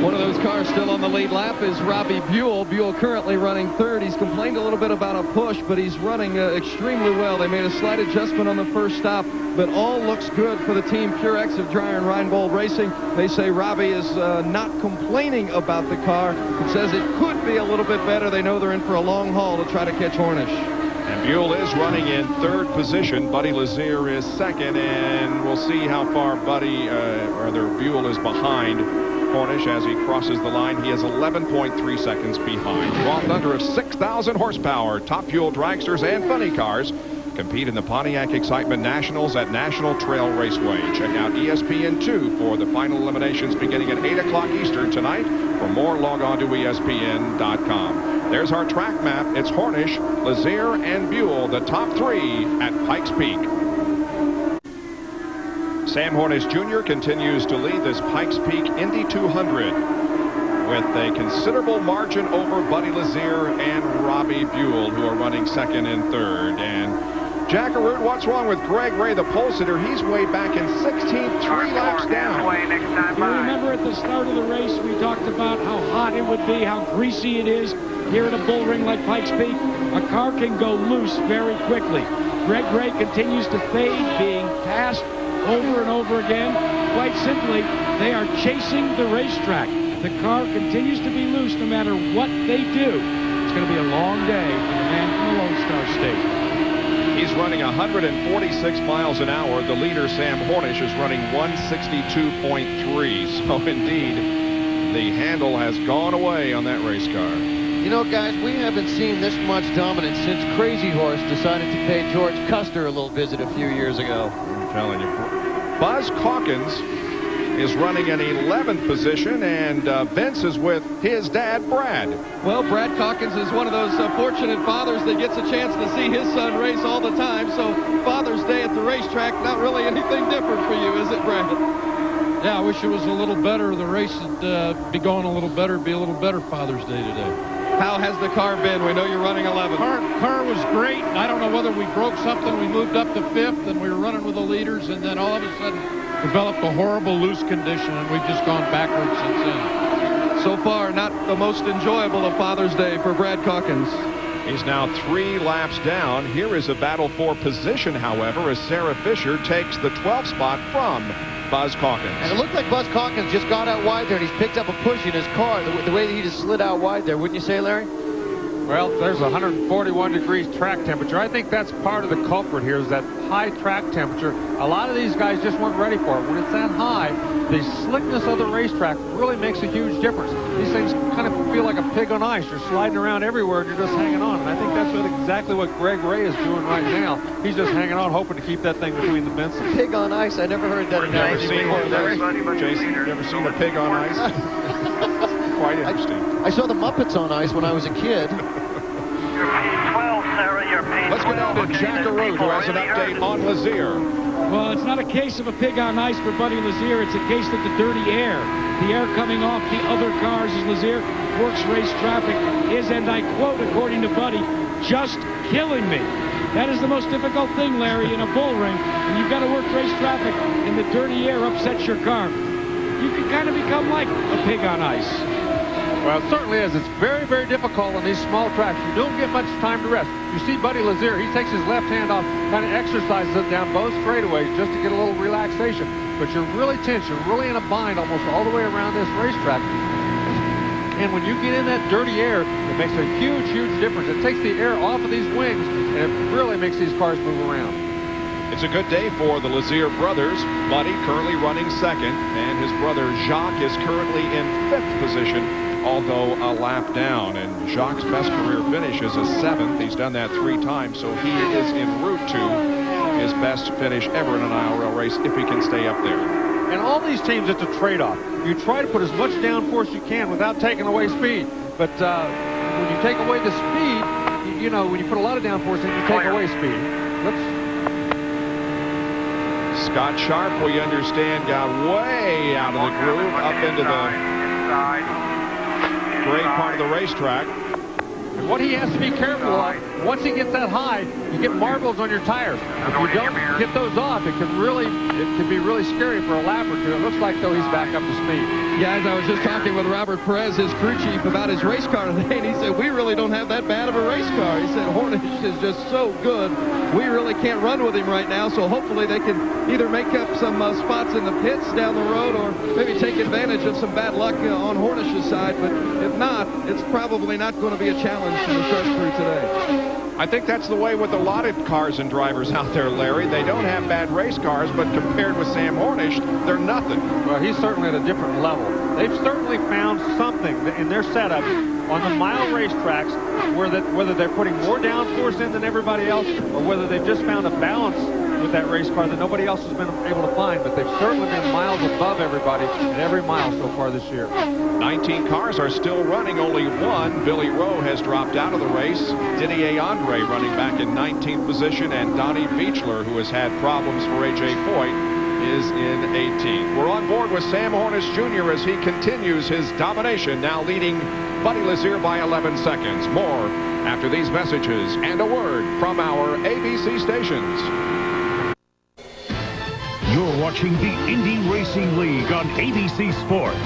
One of those cars still on the lead lap is Robbie Buell. Buell currently running 3rd. He's complained a little bit about a push, but he's running extremely well. They made a slight adjustment on the first stop, but all looks good for the team Purex of Dreyer and Reinbold Racing. They say Robbie is not complaining about the car. It says it could be a little bit better. They know they're in for a long haul to try to catch Hornish. And Buell is running in 3rd position. Buddy Lazier is 2nd, and we'll see how far Buell is behind Hornish as he crosses the line. He is 11.3 seconds behind. 12 under of 6,000 horsepower. Top Fuel dragsters and funny cars compete in the Pontiac Excitement Nationals at National Trail Raceway. Check out ESPN2 for the final eliminations beginning at 8 o'clock Eastern tonight. For more, log on to ESPN.com. There's our track map. It's Hornish, Lazier, and Buell, the top 3 at Pikes Peak. Sam Hornish Jr. continues to lead this Pikes Peak Indy 200 with a considerable margin over Buddy Lazier and Robbie Buell, who are running 2nd and 3rd. And JACKARUTE, what's wrong with Greg Ray, the pole sitter? He's way back in 16th, 3 laps down. You remember at the start of the race, we talked about how hot it would be, how greasy it is here at a bull ring like Pikes Peak. A car can go loose very quickly. Greg Ray continues to fade, being passed over and over again. Quite simply, they are chasing the racetrack. The car continues to be loose no matter what they do. It's going to be a long day for the man from the Lone Star State. He's running 146 miles an hour. The leader, Sam Hornish, is running 162.3. So indeed, the handle has gone away on that race car. You know, guys, we haven't seen this much dominance since Crazy Horse decided to pay George Custer a little visit a few years ago. I'm telling you. Buzz Calkins is running in 11th position, and Vince is with his dad, Brad. Well, Brad Calkins is one of those fortunate fathers that gets a chance to see his son race all the time. So Father's Day at the racetrack, not really anything different for you, is it, Brad? Yeah, I wish it was a little better. The race would be going a little better. It'd be a little better Father's Day today. How has the car been? We know you're running 11th. Car was great. I don't know whether we broke something. We moved up to 5th, and we were running with the leaders, and then all of a sudden developed a horrible loose condition, and we've just gone backwards since then. So far, not the most enjoyable of Father's Day for Brad Calkins. He's now 3 laps down. Here is a battle for position, however, as Sarah Fisher takes the 12th spot from Buzz Calkins. And it looked like Buzz Calkins just got out wide there, and he's picked up a push in his car, the way that he just slid out wide there, wouldn't you say, Larry? Well, there's 141 degrees track temperature. I think that's part of the culprit here, is that high track temperature. A lot of these guys just weren't ready for it. When it's that high, the slickness of the racetrack really makes a huge difference. These things kind of feel like a pig on ice. You're sliding around everywhere, and you're just hanging on. And I think that's exactly what Greg Ray is doing right now. He's just hanging on, hoping to keep that thing between the fences. Pig on ice? I never heard that analogy before, Larry. Jason, you ever seen a pig on ice? Quite interesting. I saw the Muppets on ice when I was a kid. Let's go down to JACKARUTE, who has an update on Lazier. Well, it's not a case of a pig on ice for Buddy Lazier. It's a case that the dirty air, the air coming off the other cars as Lazier works race traffic, is, and I quote, according to Buddy, just killing me. That is the most difficult thing, Larry, in a bull ring. When you've got to work race traffic and the dirty air upsets your car, you can kind of become like a pig on ice. Well, it certainly is. It's very, very difficult on these small tracks. You don't get much time to rest. You see Buddy Lazier, he takes his left hand off, kind of exercises it down both straightaways just to get a little relaxation. But you're really tense. You're really in a bind almost all the way around this racetrack. And when you get in that dirty air, it makes a huge, huge difference. It takes the air off of these wings, and it really makes these cars move around. It's a good day for the LAZER brothers. Buddy currently running second, and his brother Jacques is currently in 5th position, although a lap down. And Jacques' best career finish is a 7th. He's done that 3 times, so he is en route to his best finish ever in an IRL race if he can stay up there. And all these teams, it's a trade-off. You try to put as much downforce as you can without taking away speed. But when you take away the speed, you know, when you put a lot of downforce in, you take away speed. Scott Sharp, we understand, got way out of the groove, up into the great part of the racetrack. And what he has to be careful of, once he gets that high, you get marbles on your tires. If you don't get those off, it can be really scary for a lap or two. It looks like, though, he's back up to speed. Guys, I was just talking with Robert Perez, his crew chief, about his race car today, and he said, we really don't have that bad of a race car. He said, Hornish is just so good. We really can't run with him right now, so hopefully they can either make up some spots in the pits down the road or maybe take advantage of some bad luck on Hornish's side. But if not, it's probably not going to be a challenge for the Sharp crew today. I think that's the way with a lot of cars and drivers out there, Larry. They don't have bad race cars, but compared with Sam Hornish, they're nothing. Well, he's certainly at a different level. They've certainly found something in their setup on the mile racetracks whether they're putting more downforce in than everybody else or whether they've just found a balance with that race car that nobody else has been able to find. But they've certainly been miles above everybody at every mile so far this year. 19 cars are still running. Only one, Billy Rowe, has dropped out of the race. Didier Andre running back in 19th position, and Donnie Beechler, who has had problems for A.J. Foyt, is in 18th. We're on board with Sam Hornish Jr. as he continues his domination, now leading Buddy LAZER by 11 seconds. More after these messages and a word from our ABC stations. You're watching the Indy Racing League on ABC Sports.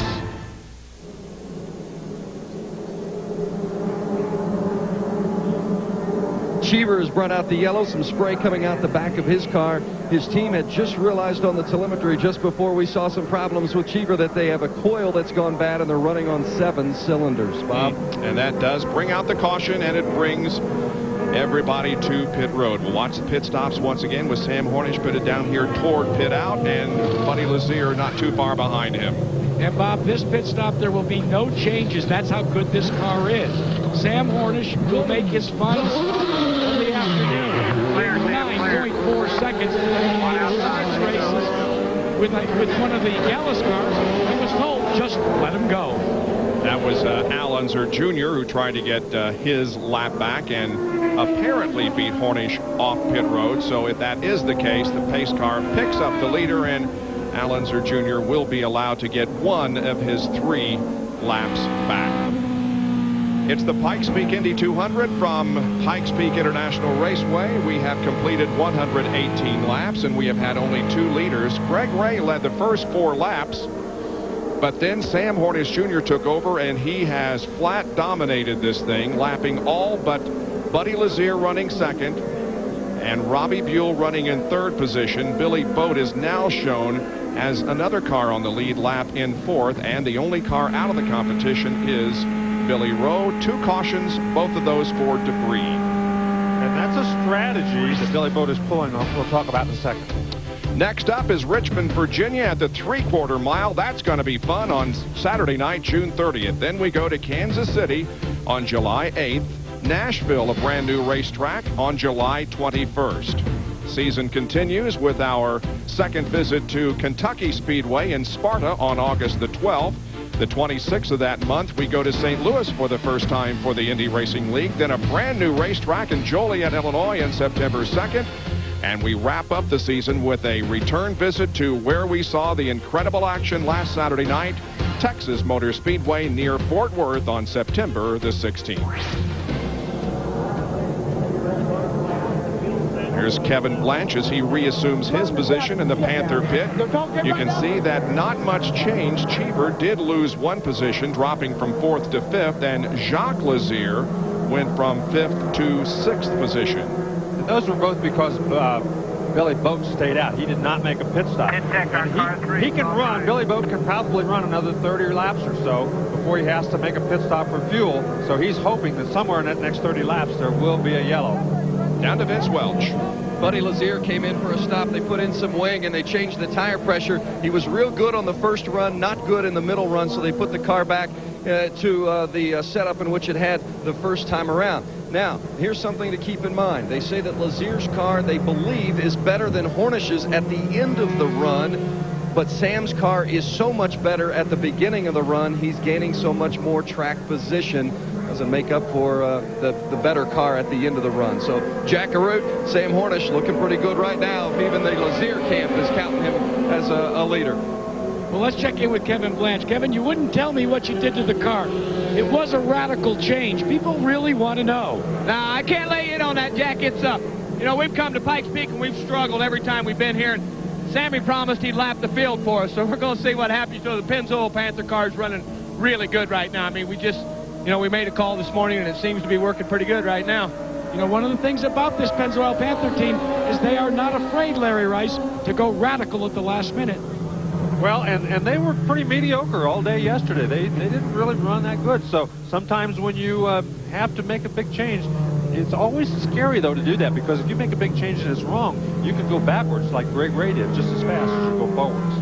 Cheever has brought out the yellow, some spray coming out the back of his car. His team had just realized on the telemetry just before we saw some problems with Cheever that they have a coil that's gone bad and they're running on 7 cylinders, Bob. And that does bring out the caution, and it brings everybody to pit road. We'll watch the pit stops once again with Sam Hornish pitted down here toward pit out, and Buddy LAZER not too far behind him. And Bob, this pit stop, there will be no changes. That's how good this car is. Sam Hornish will make his final stop of the afternoon in 9.4 seconds. He races with one of the Gallus cars. He was told, just let him go. That was Al Unser Jr. who tried to get his lap back and apparently beat Hornish off pit road. So if that is the case, the pace car picks up the leader, and Al Unser Jr. will be allowed to get one of his 3 laps back. It's the Pikes Peak Indy 200 from Pikes Peak International Raceway. We have completed 118 laps, and we have had only 2 leaders. Greg Ray led the first 4 laps, but then Sam Hornish Jr. took over, and he has flat dominated this thing, lapping all but Buddy LAZER running second, and Robbie Buell running in 3rd position. Billy Boat is now shown as another car on the lead lap in 4th, and the only car out of the competition is Billy Rowe. 2 cautions, both of those for debris. And that's a strategy that Billy Boat is pulling. We'll talk about in a second. Next up is Richmond, Virginia at the 3/4 mile. That's going to be fun on Saturday night, June 30th. Then we go to Kansas City on July 8th. Nashville, a brand new racetrack, on July 21st. Season continues with our second visit to Kentucky Speedway in Sparta on August the 12th. The 26th of that month, we go to St. Louis for the first time for the Indy Racing League. Then a brand new racetrack in Joliet, Illinois on September 2nd. And we wrap up the season with a return visit to where we saw the incredible action last Saturday night, Texas Motor Speedway near Fort Worth on September the 16th. Here's Kevin Blanche as he reassumes his position in the Panther pit. You can see that not much changed. Cheever did lose 1 position, dropping from 4th to 5th, and Jacques LAZER went from 5th to 6th position. And those were both because Billy Boat stayed out. He did not make a pit stop. He can run. Billy Boat can probably run another 30 laps or so before he has to make a pit stop for fuel. So he's hoping that somewhere in that next 30 laps there will be a yellow. Down to Vince Welch. Buddy LAZER came in for a stop. They put in some wing and they changed the tire pressure. He was real good on the first run, not good in the middle run, so they put the car back to the setup in which it had the first time around. Now, here's something to keep in mind. They say that LAZER's car, they believe, is better than HORNISH's at the end of the run, but Sam's car is so much better at the beginning of the run. He's gaining so much more track position. Doesn't make up for the better car at the end of the run. So JACKARUTE, Sam HORNISH looking pretty good right now. Even the LAZER camp is counting him as a leader. Well, let's check in with Kevin Blanche. Kevin, you wouldn't tell me what you did to the car. It was a radical change. People really want to know. Nah, I can't lay in on that, Jack. It's up. You know, we've come to Pikes Peak and we've struggled every time we've been here. And Sammy promised he'd lap the field for us, so we're going to see what happens. So the Pennzoil Panther car is running really good right now. I mean, we made a call this morning and it seems to be working pretty good right now. You know, one of the things about this Pennzoil Panther team is they are not afraid, Larry Rice, to go radical at the last minute. Well, and they were pretty mediocre all day yesterday. They didn't really run that good. So sometimes when you have to make a big change, it's always scary, though, to do that, because if you make a big change and it's wrong, you can go backwards like Greg Ray did just as fast as you go forwards.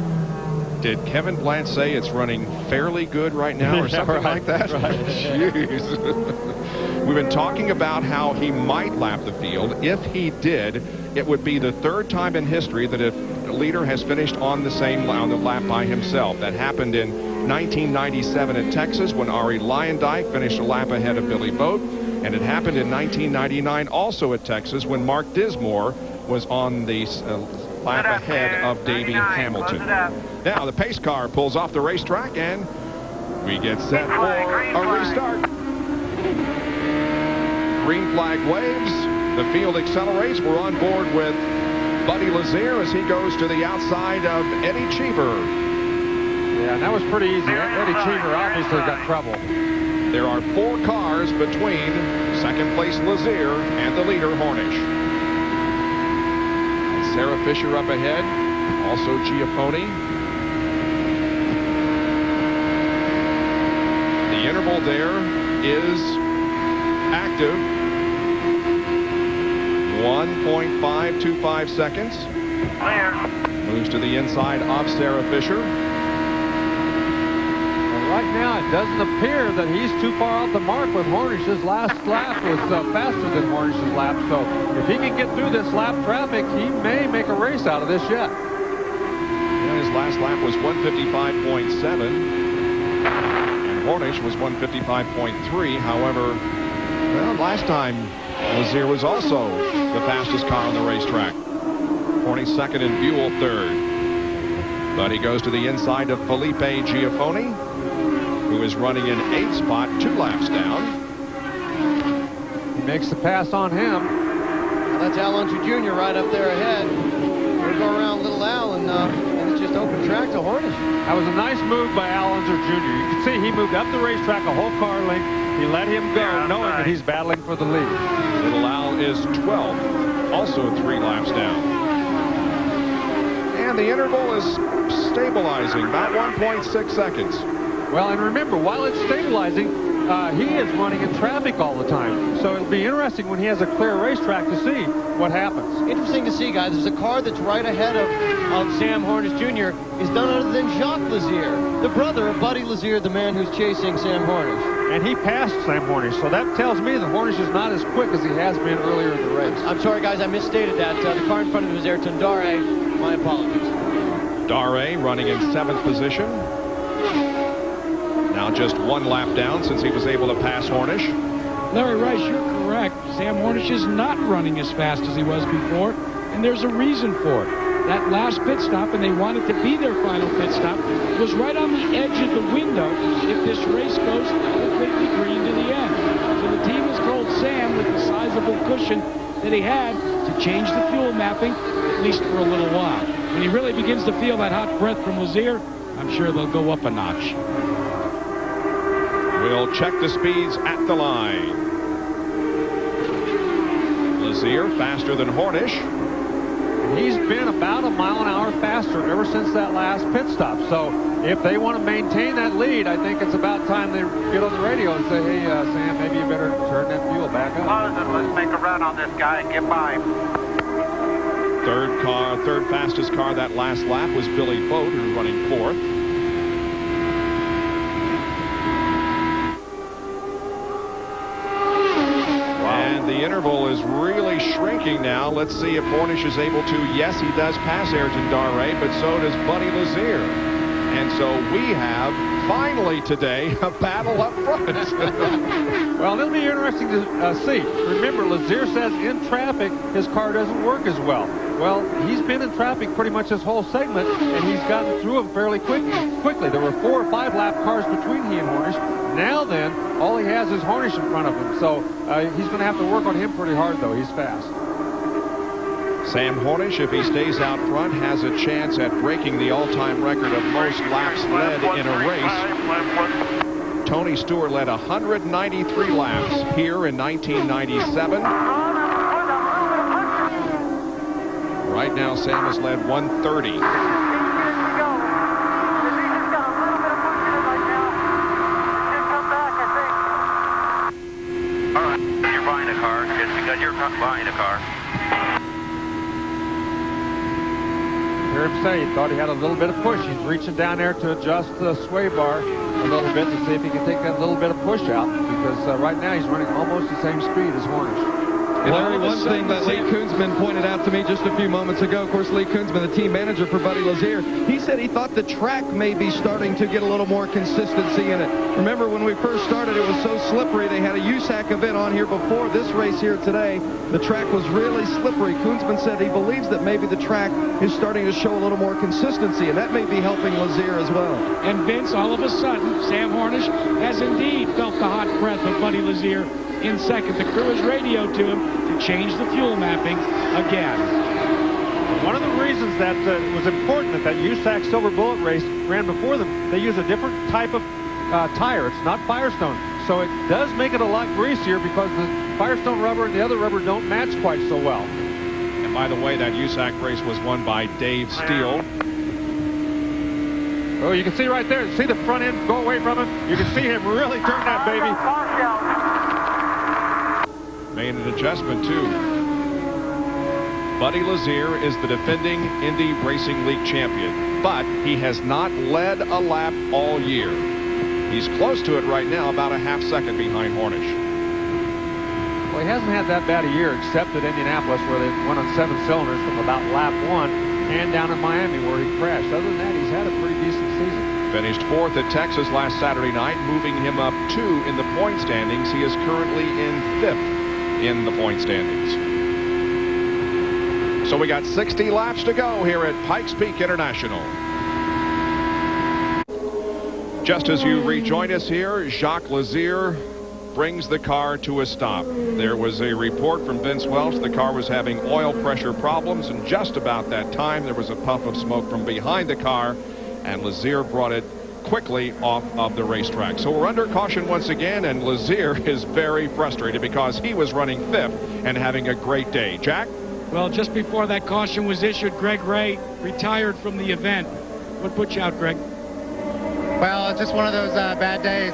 Did Kevin Blanche say it's running fairly good right now or something like that? Right. Jeez. We've been talking about how he might lap the field. If he did, it would be the third time in history that a leader has finished on the lap by himself. That happened in 1997 at Texas when Arie Luyendyk finished a lap ahead of Billy Boat. And it happened in 1999 also at Texas when Mark Dismore was on the lap ahead of Davey Hamilton. Now the pace car pulls off the racetrack and we get set for a restart. Green flag waves. The field accelerates. We're on board with Buddy LAZER as he goes to the outside of Eddie Cheever. Yeah, that was pretty easy. Eddie Cheever obviously got trouble. There are 4 cars between second place LAZER and the leader HORNISH. And Sarah Fisher up ahead, also Giafone. The interval there is active. 1.525 seconds. Moves to the inside of Sarah Fisher. Well, right now, it doesn't appear that he's too far off the mark with HORNISH. His last lap was faster than HORNISH's lap, so if he can get through this lap traffic, he may make a race out of this yet. And his last lap was 155.7, and HORNISH was 155.3. However, well, last time LAZER was also the fastest car on the racetrack. HORNISH second and Buell third. But he goes to the inside of Felipe Giafone, who is running in 8th spot, 2 laps down. He makes the pass on him. Well, that's Alonso Jr. right up there ahead. We'll go around Little Al, and it's just open track to HORNISH. That was a nice move by Alonso Jr. You can see he moved up the racetrack a whole car length. He let him go, knowing that he's battling for the lead. Little Al is 12th, also 3 laps down. And the interval is stabilizing, about 1.6 seconds. Well, and remember, while it's stabilizing, he is running in traffic all the time. So it'll be interesting when he has a clear racetrack to see what happens. Interesting to see, guys. There's a car that's right ahead of Sam HORNISH Jr. is none other than Jacques LAZER, the brother of Buddy LAZER, the man who's chasing Sam HORNISH. And he passed Sam HORNISH, so that tells me that HORNISH is not as quick as he has been earlier in the race. I'm sorry, guys, I misstated that. The car in front of him was Ayrton Dare. My apologies. Dare running in 7th position. Now just 1 lap down since he was able to pass HORNISH. Larry Rice, you're correct. Sam HORNISH is not running as fast as he was before, and there's a reason for it. That last pit stop, and they wanted to be their final pit stop, was right on the edge of the window if this race goes completely green to the end. So the team has told Sam, with the sizable cushion that he had, to change the fuel mapping, at least for a little while. When he really begins to feel that hot breath from LAZER, I'm sure they'll go up a notch. We'll check the speeds at the line. LAZER faster than HORNISH. He's been about a mile an hour faster ever since that last pit stop. So if they want to maintain that lead, I think it's about time they get on the radio and say, hey, Sam, maybe you better turn that fuel back up. Let's make a run on this guy and get by him. Third fastest car that last lap was Billy Boat, who's running fourth. And the interval is really shrinking now. Let's see if Hornish is able to. Yes, he does pass Ayrton Darray, but so does Buddy Lazier. And so we have, finally today, a battle up front. Well, it'll be interesting to see. Remember, Lazier says in traffic, his car doesn't work as well. Well, he's been in traffic pretty much this whole segment, and he's gotten through them fairly quickly. There were 4 or 5 lap cars between he and Hornish. Now then, all he has is Hornish in front of him. So he's going to have to work on him pretty hard, though. He's fast. Sam Hornish, if he stays out front, has a chance at breaking the all-time record of most laps led in a race. Tony Stewart led 193 laps here in 1997. Right now, Sam has led 130. All right, you're buying a car just because you're buying a car. Hear him say he thought he had a little bit of push. He's reaching down there to adjust the sway bar a little bit to see if he can take that little bit of push out, because right now he's running almost the same speed as Hornish. Larry, one thing that Lee Koonsman pointed out to me just a few moments ago, of course, Lee Koonsman, the team manager for Buddy Lazier, he said he thought the track may be starting to get a little more consistency in it. Remember, when we first started, it was so slippery. They had a USAC event on here before this race here today. The track was really slippery. Koonsman said he believes that maybe the track is starting to show a little more consistency, and that may be helping Lazier as well. And Vince, all of a sudden, Sam Hornish has indeed felt the hot breath of Buddy Lazier in second. The crew has radioed to him to change the fuel mapping again. One of the reasons that it was important that USAC Silver Bullet race ran before them, they use a different type of tire. It's not Firestone. So it does make it a lot greasier because the Firestone rubber and the other rubber don't match quite so well. And by the way, that USAC race was won by Dave Steele. Oh, you can see right there. See the front end go away from him? You can see him really turn that baby. Made an adjustment, too. Buddy Lazier is the defending Indy Racing League champion, but he has not led a lap all year. He's close to it right now, about a half second behind Hornish. Well, he hasn't had that bad a year, except at Indianapolis, where they went on 7 cylinders from about lap 1, and down in Miami, where he crashed. Other than that, he's had a pretty decent season. Finished 4th at Texas last Saturday night, moving him up 2 in the point standings. He is currently in 5th in the point standings. So we got 60 laps to go here at Pikes Peak International. Just as you rejoin us here, Jacques Lazier brings the car to a stop. There was a report from Vince Welch the car was having oil pressure problems, and just about that time there was a puff of smoke from behind the car, and Lazier brought it quickly off of the racetrack. So we're under caution once again, and Lazier is very frustrated because he was running 5th and having a great day. Jack? Well, just before that caution was issued, Greg Ray retired from the event. What put you out, Greg? Well, it's just one of those bad days.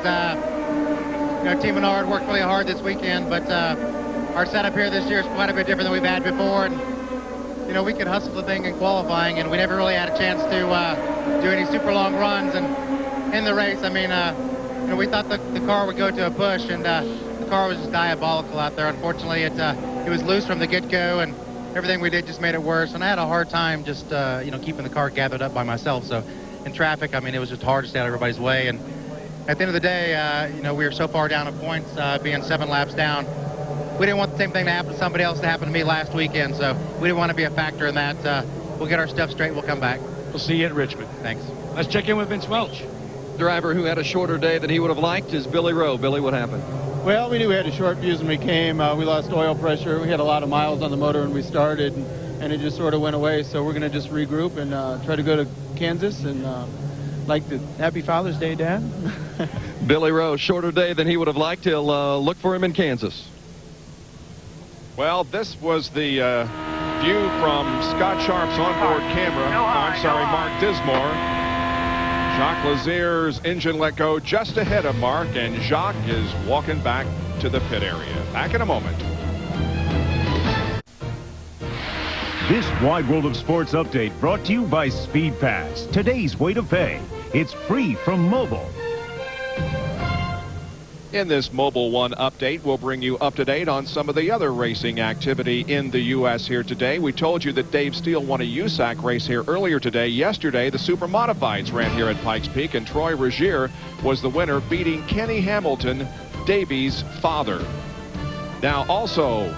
You know, Team Menard worked really hard this weekend, but our setup here this year is quite a bit different than we've had before. And you know, we could hustle the thing in qualifying, and we never really had a chance to do any super long runs. And in the race, I mean, you know, we thought the car would go to a push, and the car was just diabolical out there. Unfortunately, it was loose from the get-go, and everything we did just made it worse. And I had a hard time just, you know, keeping the car gathered up by myself. So in traffic, I mean, it was just hard to stay out of everybody's way. And at the end of the day, you know, we were so far down in points, being 7 laps down. We didn't want the same thing to happen to somebody else that happened to me last weekend, so we didn't want to be a factor in that. We'll get our stuff straight. We'll come back. We'll see you at Richmond. Thanks. Let's check in with Vince Welch. Driver who had a shorter day than he would have liked is Billy Rowe. Billy, what happened? Well, we knew we had a short fuse when we came. We lost oil pressure. We had a lot of miles on the motor when we started, and it just sort of went away. So we're going to just regroup and try to go to Kansas and like the Happy Father's Day, Dad. Billy Rowe, shorter day than he would have liked. He'll look for him in Kansas. Well, this was the view from Scott Sharp's onboard camera. Mark Dismore. Jacques Lazier's engine let go just ahead of Mark, and Jacques is walking back to the pit area. Back in a moment. This Wide World of Sports update brought to you by Speed Pass. Today's way to pay. It's free from mobile. In this Mobile One update, we'll bring you up to date on some of the other racing activity in the U.S. here today. We told you that Dave Steele won a USAC race here earlier today. Yesterday, the Super Modifieds ran here at Pikes Peak, and Troy Rogier was the winner, beating Kenny Hamilton, Davy's father. Now, also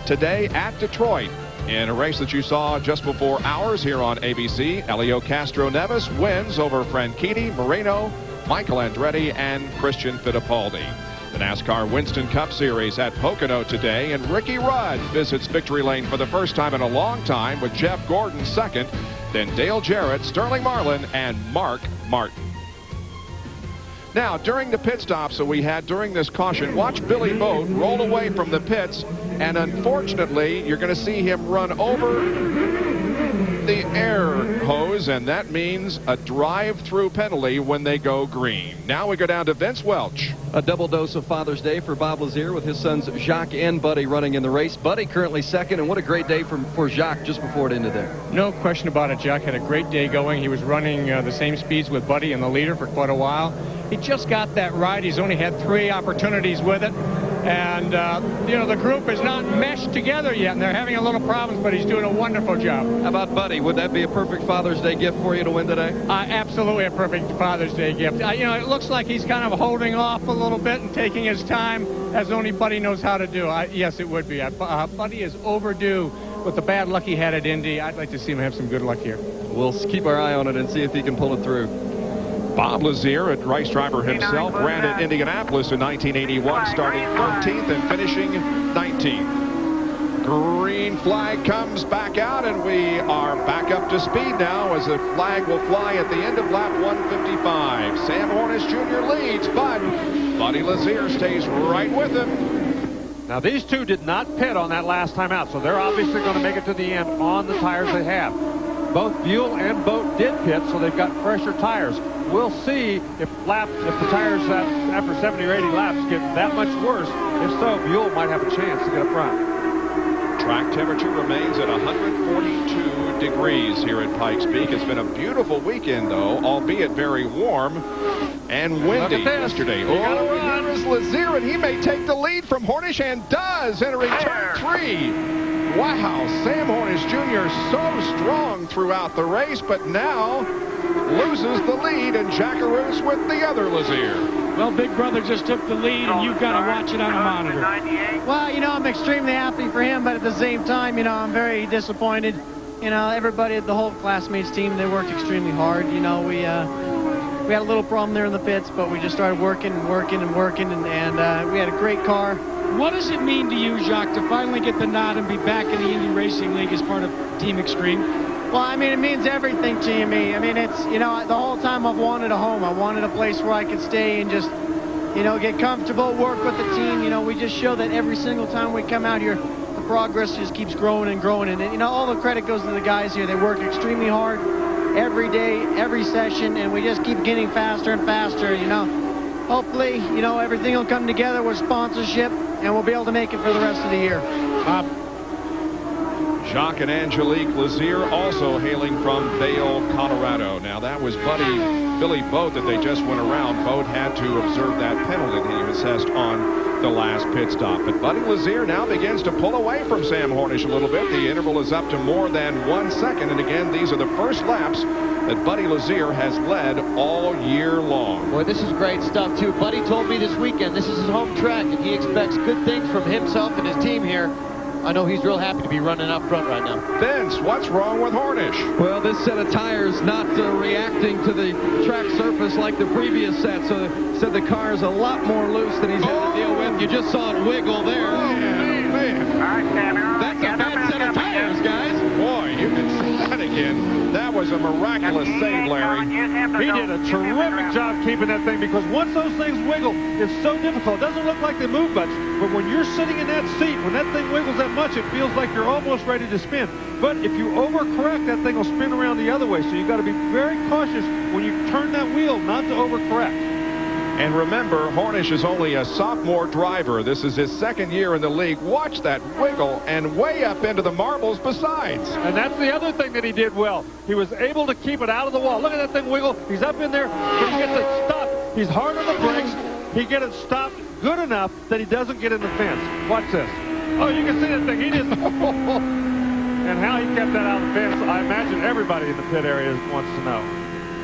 today at Detroit, in a race that you saw just before hours here on ABC, Elio Castro Neves wins over Franchitti, Moreno, Michael Andretti, and Christian Fittipaldi. The NASCAR Winston Cup Series at Pocono today, and Ricky Rudd visits victory lane for the first time in a long time with Jeff Gordon second, then Dale Jarrett, Sterling Marlin, and Mark Martin. Now, during the pit stops that we had during this caution, watch Billy Boat roll away from the pits, and unfortunately, you're going to see him run over the air hose, and that means a drive-through penalty when they go green. Now we go down to Vince Welch. A double dose of Father's Day for Bob Lazier with his sons Jacques and Buddy running in the race. Buddy currently second, and what a great day for Jacques just before it ended there. No question about it. Jacques had a great day going. He was running the same speeds with Buddy and the leader for quite a while. He just got that right. He's only had 3 opportunities with it. And, you know, the group is not meshed together yet, and they're having a little problems, but he's doing a wonderful job. How about Buddy? Would that be a perfect Father's Day gift for you to win today? Absolutely a perfect Father's Day gift. You know, it looks like he's kind of holding off a little bit and taking his time, as only Buddy knows how to do. Yes, it would be. Buddy is overdue with the bad luck he had at Indy. I'd like to see him have some good luck here. We'll keep our eye on it and see if he can pull it through. Bob Lazier, a race driver himself, ran at Indianapolis in 1981, starting 13th and finishing 19th. Green flag comes back out, and we are back up to speed now as the flag will fly at the end of lap 155. Sam Hornish Jr. leads, but Buddy Lazier stays right with him. Now, these two did not pit on that last time out, so they're obviously going to make it to the end on the tires they have. Both Buell and Boat did pit, so they've got fresher tires. We'll see if the tires after 70 or 80 laps get that much worse. If so, Buell might have a chance to get up front. Track temperature remains at 142 degrees here at Pikes Peak. It's been a beautiful weekend, though, albeit very warm and windy yesterday. Oh, here is Lazier, and he may take the lead from Hornish, and does, entering turn 3. Wow, Sam Hornish Jr. so strong throughout the race, but now loses the lead, and Jackarute with the other Lazier. Well, Big Brother just took the lead, and you've got to watch it on a monitor. Well, you know, I'm extremely happy for him, but at the same time, you know, I'm very disappointed. You know, everybody, the whole classmates team, they worked extremely hard. You know, we had a little problem there in the pits, but we just started working and working and working, and we had a great car. What does it mean to you, Jacques, to finally get the nod and be back in the Indy Racing League as part of Team Extreme? Well, I mean, it means everything to me. I mean, it's, you know, the whole time I've wanted a home. I wanted a place where I could stay and just, you know, get comfortable, work with the team. You know, we just show that every single time we come out here, the progress just keeps growing and growing. And, you know, all the credit goes to the guys here. They work extremely hard every day, every session, and we just keep getting faster and faster, you know. Hopefully, you know, everything will come together with sponsorship, and we'll be able to make it for the rest of the year. Jacques and Angelique Lazier, also hailing from Vail, Colorado. Now, that was Billy Boat that they just went around. Boat had to observe that penalty that he assessed on the last pit stop. But Buddy Lazier now begins to pull away from Sam Hornish a little bit. The interval is up to more than 1 second. And again, these are the first laps that Buddy Lazier has led all year long. Boy, this is great stuff, too. Buddy told me this weekend this is his home track, and he expects good things from himself and his team here. I know he's real happy to be running up front right now. Vince, what's wrong with Hornish? Well, this set of tires not reacting to the track surface like the previous set, so said the car is a lot more loose than he's had to deal with. You just saw it wiggle there. Oh, man. That's a bad set of tires, guys. Boy, you can see that again. That was a miraculous save, Larry. He did a terrific job keeping that thing, because once those things wiggle, it's so difficult. It doesn't look like they move much, but when you're sitting in that seat, when that thing wiggles that much, it feels like you're almost ready to spin. But if you overcorrect, that thing will spin around the other way, so you've got to be very cautious when you turn that wheel not to overcorrect. And remember, Hornish is only a sophomore driver. This is his second year in the league. Watch that wiggle and way up into the marbles besides. And that's the other thing that he did well. He was able to keep it out of the wall. Look at that thing wiggle. He's up in there, but he gets it stopped. He's hard on the brakes. He gets it stopped good enough that he doesn't get in the fence. Watch this. Oh, you can see that thing. He just... And how he kept that out of the fence, I imagine everybody in the pit area wants to know.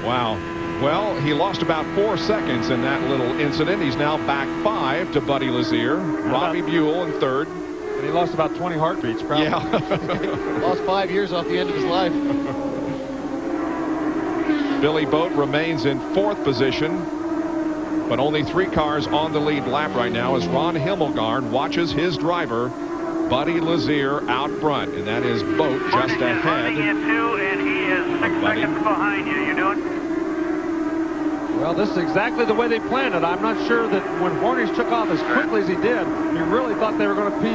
Wow. Well, he lost about 4 seconds in that little incident. He's now back 5 to Buddy Lazier. Robbie Buell in third. And he lost about 20 heartbeats, probably. Yeah. Lost 5 years off the end of his life. Billy Boat remains in 4th position, but only 3 cars on the lead lap right now as Ron Himmelgarn watches his driver, Buddy Lazier, out front. And that is Boat just ahead. Running in 2, and he is 6 seconds behind you. You doing? Well, this is exactly the way they planned it. I'm not sure that when Hornish took off as quickly as he did, he really thought they were going to be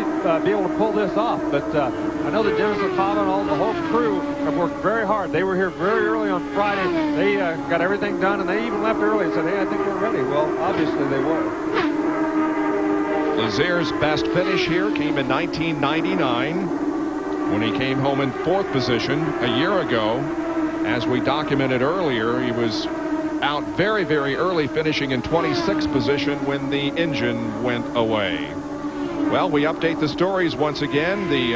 able to pull this off. But I know that Dennis LaFava and the whole crew have worked very hard. They were here very early on Friday. They got everything done, and they even left early and said, hey, I think we're ready. Well, obviously they were. Lazier's best finish here came in 1999 when he came home in 4th position a year ago. As we documented earlier, he was out very, very early, finishing in 26th position when the engine went away. Well, we update the stories once again. The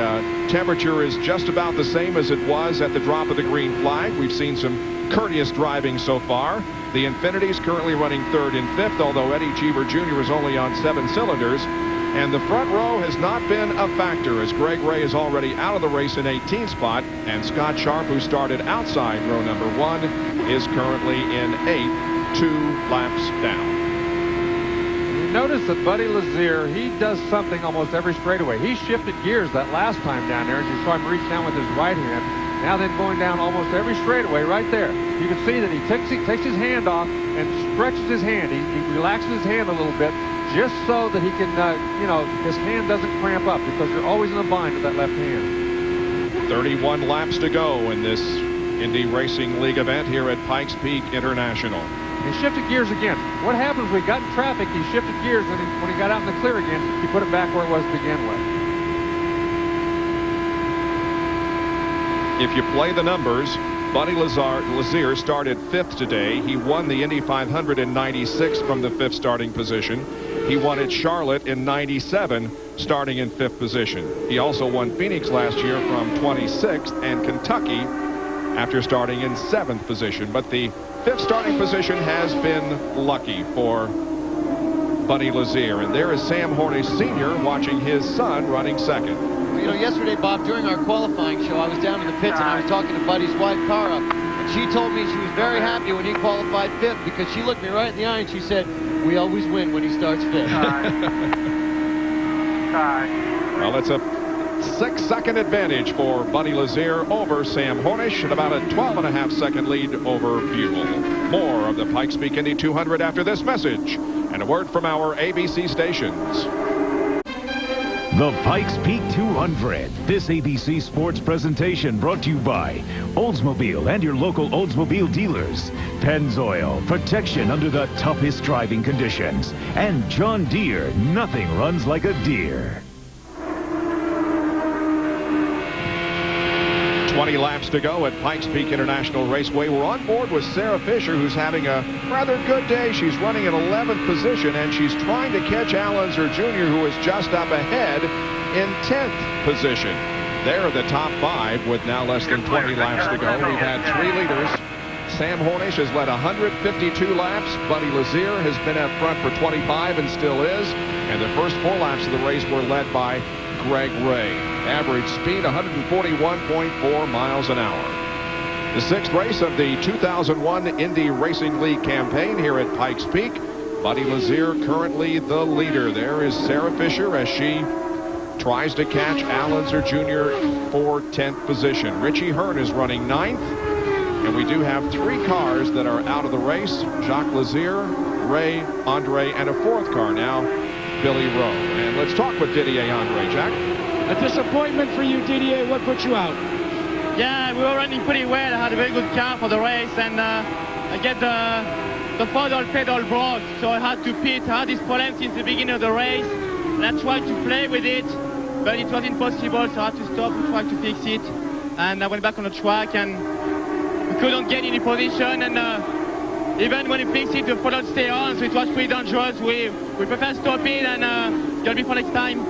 temperature is just about the same as it was at the drop of the green flag. We've seen some courteous driving so far. The Infinity's currently running 3rd and 5th, although Eddie Cheever Jr. is only on 7 cylinders. And the front row has not been a factor, as Greg Ray is already out of the race in 18th spot, and Scott Sharp, who started outside row number 1, is currently in 8th, 2 laps down. You notice that Buddy Lazier, he does something almost every straightaway. He shifted gears that last time down there, as you saw him reach down with his right hand. Now then going down almost every straightaway right there. You can see that he takes his hand off and stretches his hand. He relaxes his hand a little bit, just so that he can, his hand doesn't cramp up, because you're always in a bind with that left hand. 31 laps to go in this Indy Racing League event here at Pikes Peak International. He shifted gears again. What happens when he got in traffic, he shifted gears, and when he got out in the clear again, he put it back where it was to begin with. If you play the numbers, Buddy Lazier started 5th today. He won the Indy 500 in 96 from the 5th starting position. He won at Charlotte in 97, starting in 5th position. He also won Phoenix last year from 26th, and Kentucky after starting in 7th position. But the 5th starting position has been lucky for Buddy Lazier. And there is Sam Hornish Sr. watching his son running 2nd. You know, yesterday, Bob, during our qualifying show, I was down in the pits and I was talking to Buddy's wife, Cara, and she told me she was very happy when he qualified 5th, because she looked me right in the eye and she said, we always win when he starts 5th. Well, it's a 6-second advantage for Buddy Lazier over Sam Hornish, and about a 12.5-second lead over Buell. More of the Pikes Peak Indy 200 after this message and a word from our ABC stations. The Pikes Peak 200. This ABC Sports presentation brought to you by Oldsmobile and your local Oldsmobile dealers. Pennzoil, protection under the toughest driving conditions. And John Deere, nothing runs like a deer. 20 laps to go at Pikes Peak International Raceway. We're on board with Sarah Fisher, who's having a rather good day. She's running in 11th position, and she's trying to catch Al Unser Jr., who is just up ahead in 10th position. They're the top 5 with now less than 20 laps to go. We've had 3 leaders. Sam Hornish has led 152 laps. Buddy Lazier has been up front for 25 and still is. And the first 4 laps of the race were led by Greg Ray. Average speed 141.4 miles an hour. The 6th race of the 2001 Indy Racing League campaign here at Pikes Peak. Buddy Lazier currently the leader. There is Sarah Fisher as she tries to catch Al Unser Jr. for 10th position. Richie Hearn is running 9th. And we do have 3 cars that are out of the race. Jacques Lazier, Ray, Andre, and a 4th car now, Billy Rowe. And let's talk with Didier Andre. Jack? A disappointment for you, Didier. What put you out? Yeah, we were running pretty well. I had a very good car for the race, and I get the throttle pedal broke, so I had to pit. I had this problem since the beginning of the race, and I tried to play with it, but it was impossible, so I had to stop and try to fix it. And I went back on the track, and we couldn't get any position, and even when we fixed it, the throttle stayed on, so it was pretty dangerous. We prefer stop it, and it's going to be for next time.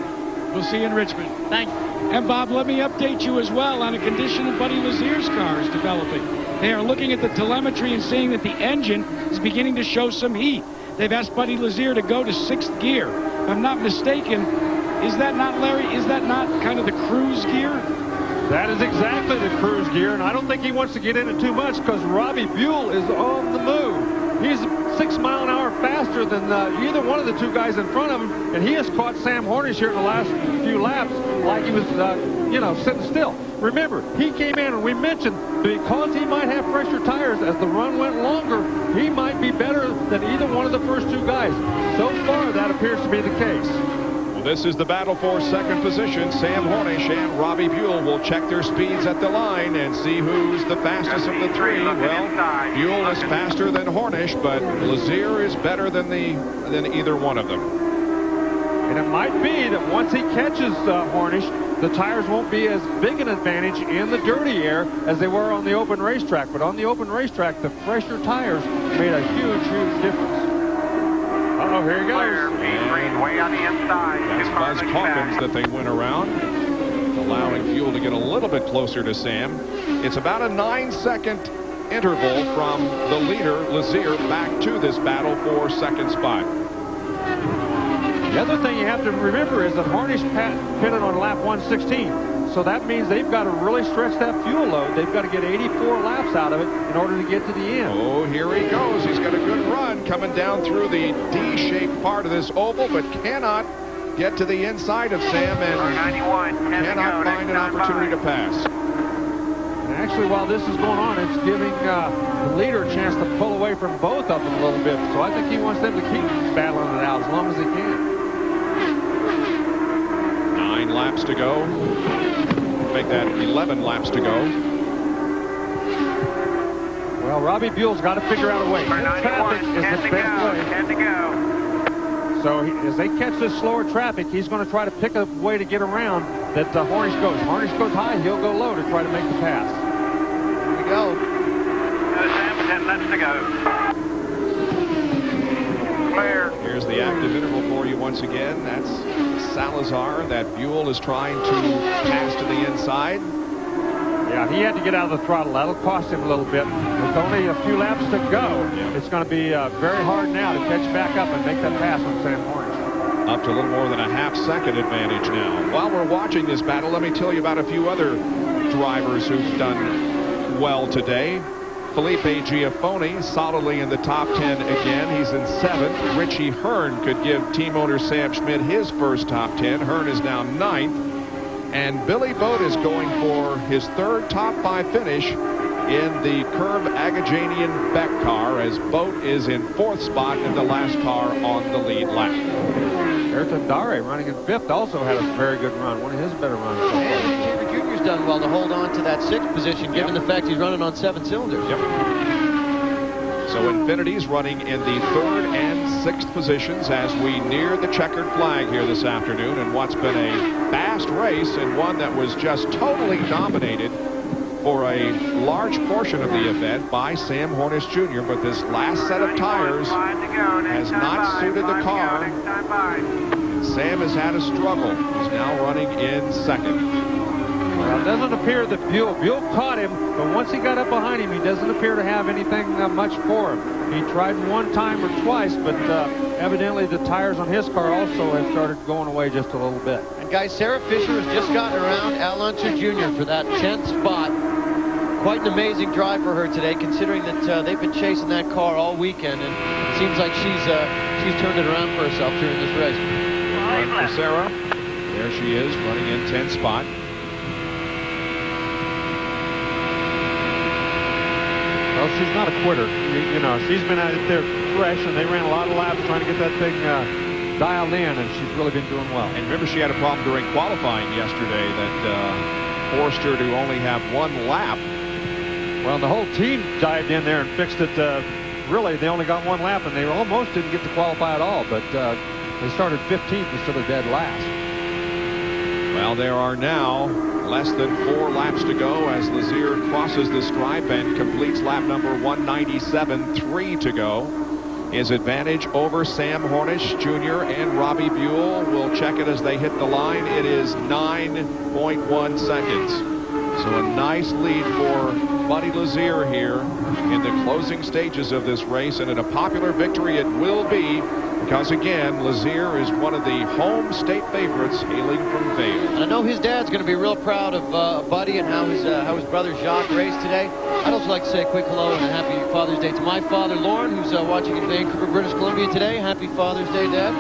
We'll see you in Richmond. Thanks. And Bob, let me update you as well on a condition of Buddy Lazier's car is developing. They are looking at the telemetry and seeing that the engine is beginning to show some heat. They've asked Buddy Lazier to go to 6th gear. If I'm not mistaken, is that not, Larry, is that not kind of the cruise gear? That is exactly the cruise gear, and I don't think he wants to get in it too much because Robbie Buell is on the move. He's 6 miles an hour faster than either one of the two guys in front of him, and he has caught Sam Hornish here in the last few laps like he was, sitting still. Remember, he came in, and we mentioned because he might have fresher tires as the run went longer, he might be better than either one of the first two guys. So far, that appears to be the case. This is the battle for second position. Sam Hornish and Robbie Buell will check their speeds at the line and see who's the fastest of the three. Well, Buell is faster than Hornish, but Lazier is better than either one of them. And it might be that once he catches Hornish, the tires won't be as big an advantage in the dirty air as they were on the open racetrack. But on the open racetrack, the fresher tires made a huge, huge difference. Uh-oh, here he goes. Way on the inside. That's Buzz Calkins that they went around, allowing Buell to get a little bit closer to Sam. It's about a 9-second interval from the leader, Lazier, back to this battle for second spot. The other thing you have to remember is that Hornish pitted on lap 116. So that means they've got to really stretch that fuel load. They've got to get 84 laps out of it in order to get to the end. Oh, here he goes. He's got a good run coming down through the D-shaped part of this oval, but cannot get to the inside of Sam and cannot find an opportunity to pass. And actually, while this is going on, it's giving the leader a chance to pull away from both of them a little bit. So I think he wants them to keep battling it out as long as they can. 9 laps to go. Make that 11 laps to go. Well, Robbie Buell's got to figure out a way. Traffic is the best way. 10 to go. So as they catch this slower traffic, he's going to try to pick a way to get around that Hornish goes. Hornish goes high, he'll go low to try to make the pass. Here we go. 10 laps to go. Clear. Here's the active interval for you once again. That's Salazar that Buell is trying to pass to the inside. Yeah, he had to get out of the throttle. That'll cost him a little bit. With only a few laps to go, it's going to be very hard now to catch back up and make that pass on Sam Hornish. Up to a little more than a half-second advantage now. While we're watching this battle, let me tell you about a few other drivers who've done well today. Felipe Giafone solidly in the top 10 again. He's in 7th. Richie Hearn could give team owner Sam Schmidt his first top 10. Hearn is now 9th. And Billy Boat is going for his 3rd top 5 finish in the Curb Agajanian Beck car, as Boat is in 4th spot in the last car on the lead lap. Ayrton Dare running in 5th also had a very good run, one of his better runs. And Cheever Jr.'s done well to hold on to that 6th position, given the fact he's running on 7 cylinders. Yep. So Infinity's running in the 3rd and 6th positions as we near the checkered flag here this afternoon, and what's been a fast race and one that was just totally dominated for a large portion of the event by Sam Hornish Jr., but this last set of tires has not suited the car. And Sam has had a struggle. He's now running in 2nd. Well, it doesn't appear that Buell caught him, but once he got up behind him, he doesn't appear to have anything much for him. He tried one time or twice, but evidently the tires on his car also have started going away just a little bit. And guys, Sarah Fisher has just gotten around Al Unser Jr. for that 10th spot. Quite an amazing drive for her today, considering that they've been chasing that car all weekend, and it seems like she's turned it around for herself during this race. Run for Sarah. There she is, running in 10th spot. Well, she's not a quitter. You know, she's been out there fresh, and they ran a lot of laps trying to get that thing dialed in, and she's really been doing well. And remember, she had a problem during qualifying yesterday that forced her to only have 1 lap. Well, the whole team dived in there and fixed it really, they only got one lap, and they almost didn't get to qualify at all, but they started 15th instead of dead last. Well, there are now less than 4 laps to go as LAZER crosses the stripe and completes lap number 197, 3 to go. His advantage over Sam Hornish Jr. and Robbie Buell. We'll check it as they hit the line. It is 9.1 seconds. So a nice lead for Buddy LAZER here in the closing stages of this race, and in a popular victory it will be, because again, LAZER is one of the home state favorites hailing from Vail. And I know his dad's going to be real proud of Buddy and how his brother Jacques raced today. I'd also like to say a quick hello and a happy Father's Day to my father, Lauren, who's watching in Vancouver, British Columbia today. Happy Father's Day, Dad.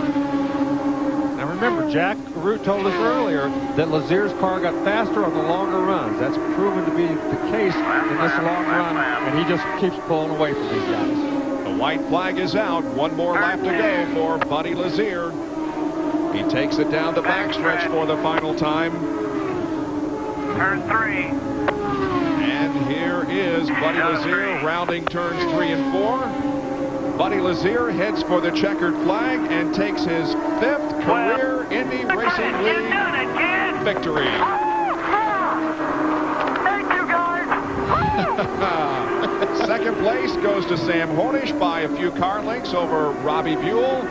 Now remember, JACKARUTE told us earlier that LAZER's car got faster on the longer runs. That's proven to be the case in this long run, and he just keeps pulling away from these guys. The white flag is out. One more lap to go for Buddy LAZER. He takes it down the backstretch for the final time. Turn 3. And here is Buddy LAZER rounding turns 3 and 4. Buddy LAZER heads for the checkered flag and takes his 5th career Indy Racing League victory. Thank you, guys. Second place goes to Sam Hornish by a few car lengths over Robbie Buell.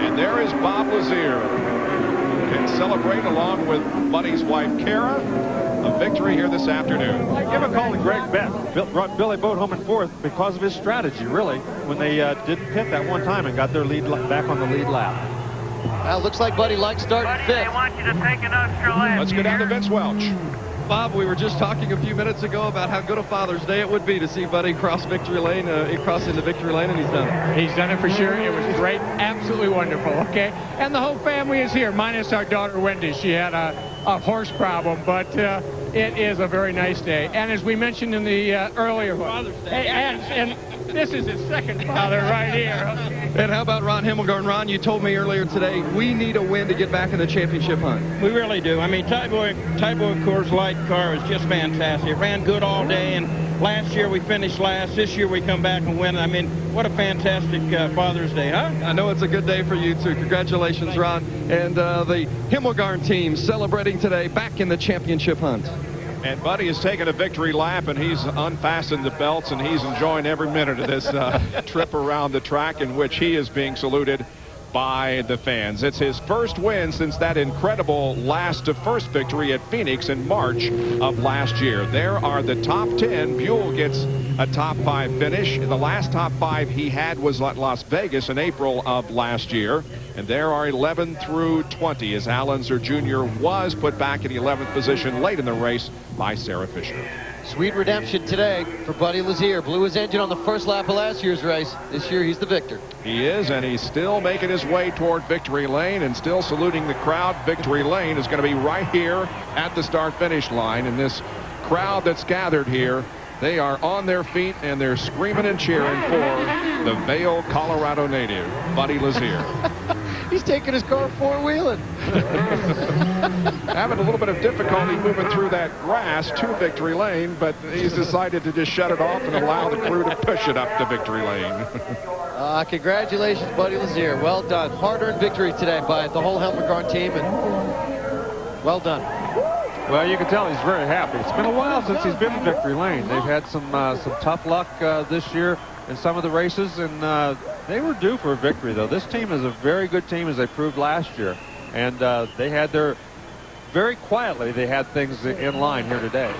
And there is Bob LAZER, who can celebrate along with Buddy's wife Kara a victory here this afternoon. Give a call to Greg Beck. Brought Billy Boat home in 4th because of his strategy, really, when they didn't pit that one time and got their lead back on the lead lap. Well, looks like Buddy likes starting 5th. They want you to take an extra lap. Let's go down to Vince Welch. Bob, we were just talking a few minutes ago about how good a Father's Day it would be to see Buddy cross victory lane, cross into victory lane, and he's done it. He's done it for sure. It was great, absolutely wonderful. Okay, and the whole family is here, minus our daughter Wendy. She had a horse problem, but it is a very nice day. And as we mentioned in the earlier one, hey, and this is his second father right here. And how about Ron Himmelgarn? Ron, you told me earlier today we need a win to get back in the championship hunt. We really do. I mean, Tyboy Coors Light car is just fantastic. It ran good all day, and last year we finished last. This year we come back and win. I mean, what a fantastic Father's Day, huh? I know it's a good day for you, too. Congratulations, Ron. And the Himmelgarn team celebrating today back in the championship hunt. And Buddy has taken a victory lap, and he's unfastened the belts, and he's enjoying every minute of this trip around the track in which he is being saluted by the fans. It's his first win since that incredible last to first victory at Phoenix in March of last year. There are the top 10. Buell gets a top 5 finish. The last top 5 he had was at Las Vegas in April of last year. And there are 11 through 20 as Al Unser Jr. was put back in the 11th position late in the race by Sarah Fisher. Sweet redemption today for Buddy LAZER. Blew his engine on the first lap of last year's race. This year he's the victor. He is, and he's still making his way toward victory lane and still saluting the crowd. Victory lane is going to be right here at the start-finish line. And this crowd that's gathered here, they are on their feet and they're screaming and cheering for the Vail, Colorado native, Buddy LAZER. He's taking his car four-wheeling. Having a little bit of difficulty moving through that grass to victory lane, but he's decided to just shut it off and allow the crew to push it up to victory lane. Congratulations, Buddy LAZER. Well done. Hard-earned victory today by the whole Himmelgarn team, and well done. Well, you can tell he's very happy. It's been a while since he's been in victory lane. They've had some tough luck this year in some of the races, and they were due for a victory, though. This team is a very good team, as they proved last year. And they had very quietly, they had things in line here today.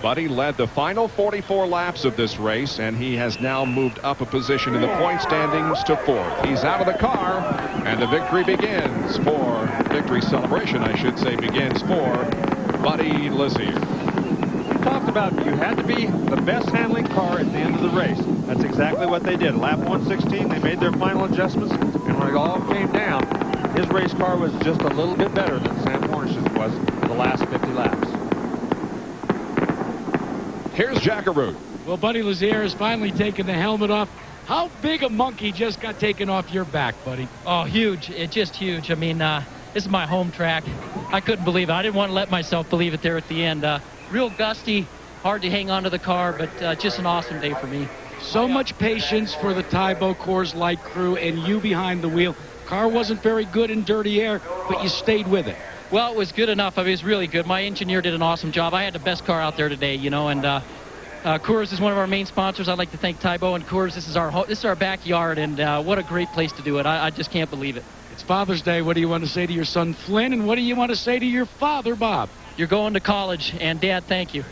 Buddy led the final 44 laps of this race, and he has now moved up a position in the point standings to 4th. He's out of the car, and the victory begins for, victory celebration, I should say, begins for Buddy LAZER. Talked about you had to be the best handling car at the end of the race. That's exactly what they did. Lap 116, they made their final adjustments, and when it all came down, his race car was just a little bit better than Sam Hornish's was for the last 50 laps. Here's JACKARUTE. Well, Buddy LAZER has finally taken the helmet off. How big a monkey just got taken off your back, buddy? Oh, huge. It's just huge. I mean, this is my home track. I couldn't believe it. I didn't want to let myself believe it there at the end. Real gusty, hard to hang on to the car, but just an awesome day for me. So much patience for the Tybo Coors Light crew and you behind the wheel. Car wasn't very good in dirty air, but you stayed with it. Well, it was good enough. I mean, it was really good. My engineer did an awesome job. I had the best car out there today, you know, and Coors is one of our main sponsors. I'd like to thank Tybo and Coors. This is our backyard, and what a great place to do it. I just can't believe it. It's Father's Day. What do you want to say to your son, Flynn, and what do you want to say to your father, Bob? You're going to college, and Dad, thank you.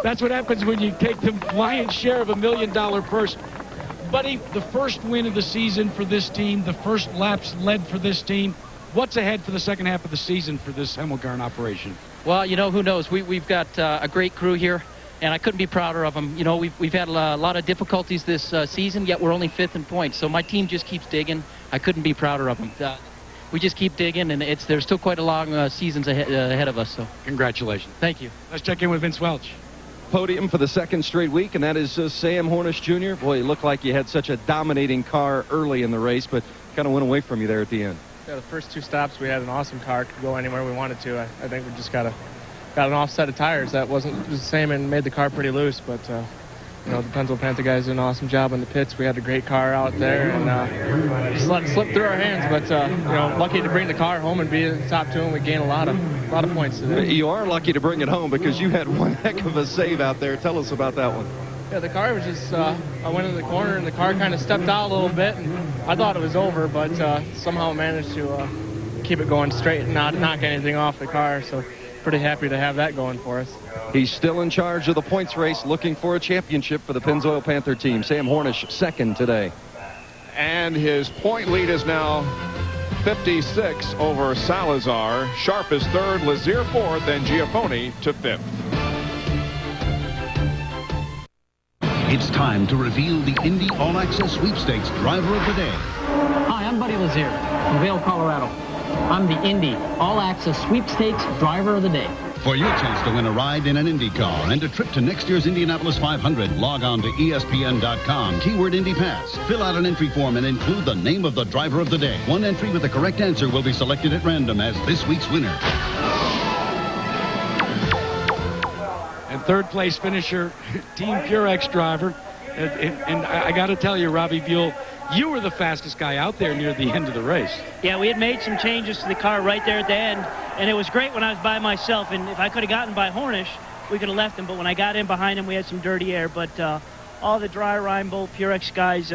That's what happens when you take the lion's share of $1 million purse. Buddy, the first win of the season for this team, the first laps led for this team. What's ahead for the second half of the season for this Hemmelgarn operation? Well, you know, who knows? We've got a great crew here, and I couldn't be prouder of them. You know, we've had a lot of difficulties this season, yet we're only 5th in points. So my team just keeps digging. I couldn't be prouder of them. We just keep digging, and there's still quite a long seasons ahead of us. So congratulations. Thank you. Let's check in with Vince Welch. Podium for the second straight week, and that is Sam Hornish Jr. Boy, it looked like you had such a dominating car early in the race, but kind of went away from you there at the end. Yeah, the first 2 stops, we had an awesome car, could go anywhere we wanted to. I think we just got an off set of tires that wasn't the same and made the car pretty loose, but you know, the Pennzoil Panther guys did an awesome job in the pits. We had a great car out there, and just let it slip through our hands. But you know, lucky to bring the car home and be in the top 2, and we gained a lot of points today. You are lucky to bring it home because you had one heck of a save out there. Tell us about that one. Yeah, the car was just, I went into the corner and the car kind of stepped out a little bit, and I thought it was over, but somehow managed to keep it going straight and not knock anything off the car. So pretty happy to have that going for us. He's still in charge of the points race, looking for a championship for the Pennzoil Panther team. Sam Hornish, second today. And his point lead is now 56 over Salazar. Sharp is third, Lazeer fourth, and Giafone to 5th. It's time to reveal the Indy All Access Sweepstakes Driver of the Day. Hi, I'm Buddy Lazeer from Vail, Colorado. I'm the Indy All Access Sweepstakes Driver of the Day. For your chance to win a ride in an Indy car and a trip to next year's Indianapolis 500, log on to ESPN.com, keyword Indy Pass. Fill out an entry form and include the name of the driver of the day. One entry with the correct answer will be selected at random as this week's winner. And third place finisher, Team Purex driver. And I got to tell you, Robbie Buell, you were the fastest guy out there near the end of the race. Yeah, we had made some changes to the car right there at the end, and it was great when I was by myself. And if I could have gotten by Hornish, we could have left him. But when I got in behind him, we had some dirty air. But all the dry Reinbold Purex guys,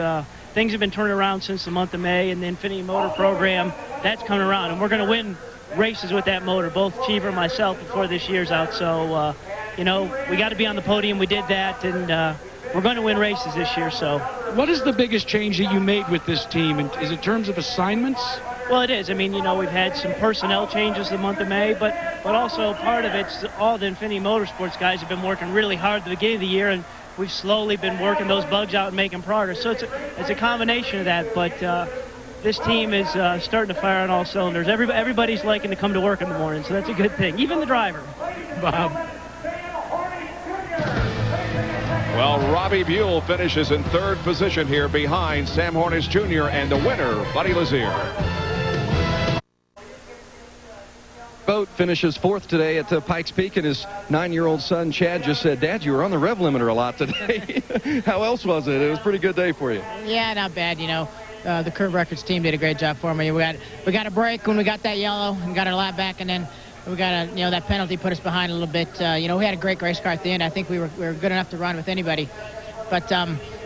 things have been turning around since the month of May, and the Infinity Motor program, that's coming around. And we're going to win races with that motor, both CHEEVER and myself, before this year's out. So, you know, we got to be on the podium. We did that, and we're going to win races this year. So, what is the biggest change that you made with this team? And is it terms of assignments? Well, it is. I mean, you know, we've had some personnel changes the month of May, but also part of it's all the Infinity Motorsports guys have been working really hard at the beginning of the year, and we've slowly been working those bugs out and making progress. So it's a combination of that, but this team is starting to fire on all cylinders. Everybody's liking to come to work in the morning, so that's a good thing. Even the driver. Bob. Well, Robbie Buell finishes in third position here behind Sam Hornish Jr. and the winner, Buddy Lazeer. Boat finishes fourth today at Pikes Peak, and his 9-year-old son, Chad, just said, Dad, you were on the rev limiter a lot today. How else was it? It was a pretty good day for you. Yeah, not bad, you know. The Curve Records team did a great job for me. We got a break when we got that yellow and got our lap back, and then we got you know, that penalty put us behind a little bit. You know, we had a great race car at the end. I think we were good enough to run with anybody. But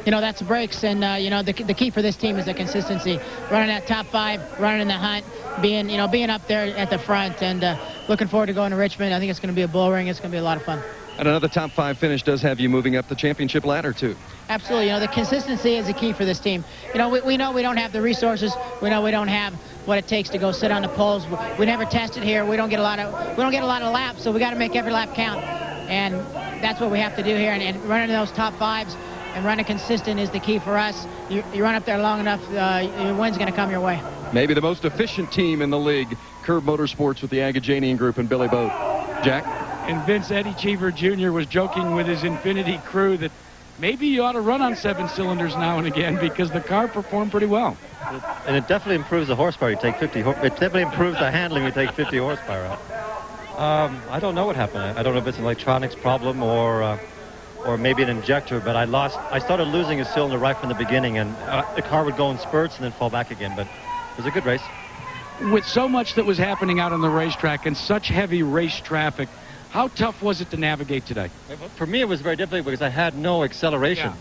you know, that's the breaks, and you know, the key for this team is the consistency. Running that top 5, running in the hunt, being up there at the front, and looking forward to going to Richmond. I think it's going to be a bull ring. It's going to be a lot of fun. And another top 5 finish does have you moving up the championship ladder too. Absolutely. You know, the consistency is the key for this team. You know, we know we don't have the resources. We know we don't have what it takes to go sit on the poles. We never tested here. We don't get a lot of laps, so we got to make every lap count. And that's what we have to do here. And running those top 5s and running consistent is the key for us. You run up there long enough, your win's going to come your way. Maybe the most efficient team in the league, Curve Motorsports with the Agajanian Group and Billy Boat. Jack? And Vince Eddie Cheever Jr. was joking with his Infinity crew that maybe you ought to run on 7 cylinders now and again because the car performed pretty well. And it definitely improves the horsepower. You take 50. It definitely improves the handling. You take 50 horsepower out. I don't know what happened. I don't know if it's an electronics problem or maybe an injector, but I started losing a cylinder right from the beginning, and the car would go in spurts and then fall back again, but it was a good race. With so much that was happening out on the racetrack and such heavy race traffic, how tough was it to navigate today? For me, it was very difficult because I had no acceleration.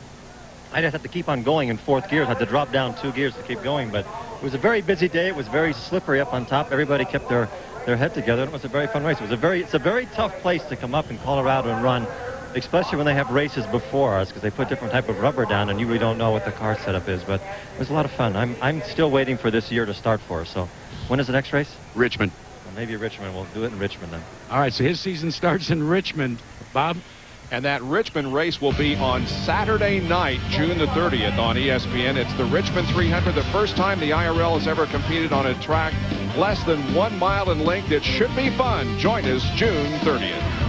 I just had to keep on going in fourth gear. I had to drop down 2 gears to keep going, but it was a very busy day. It was very slippery up on top. Everybody kept their head together. It was a very fun race. It's a very tough place to come up in Colorado and run, especially when they have races before us, because they put different type of rubber down and you really don't know what the car setup is. But it was a lot of fun. I'm still waiting for this year to start for us. So when is the next race? Richmond. Well, maybe Richmond. We'll do it in Richmond then. All right, so his season starts in Richmond. Bob? And that Richmond race will be on Saturday night, June the 30th on ESPN. It's the Richmond 300, the first time the IRL has ever competed on a track less than 1 mile in length. It should be fun. Join us June 30th.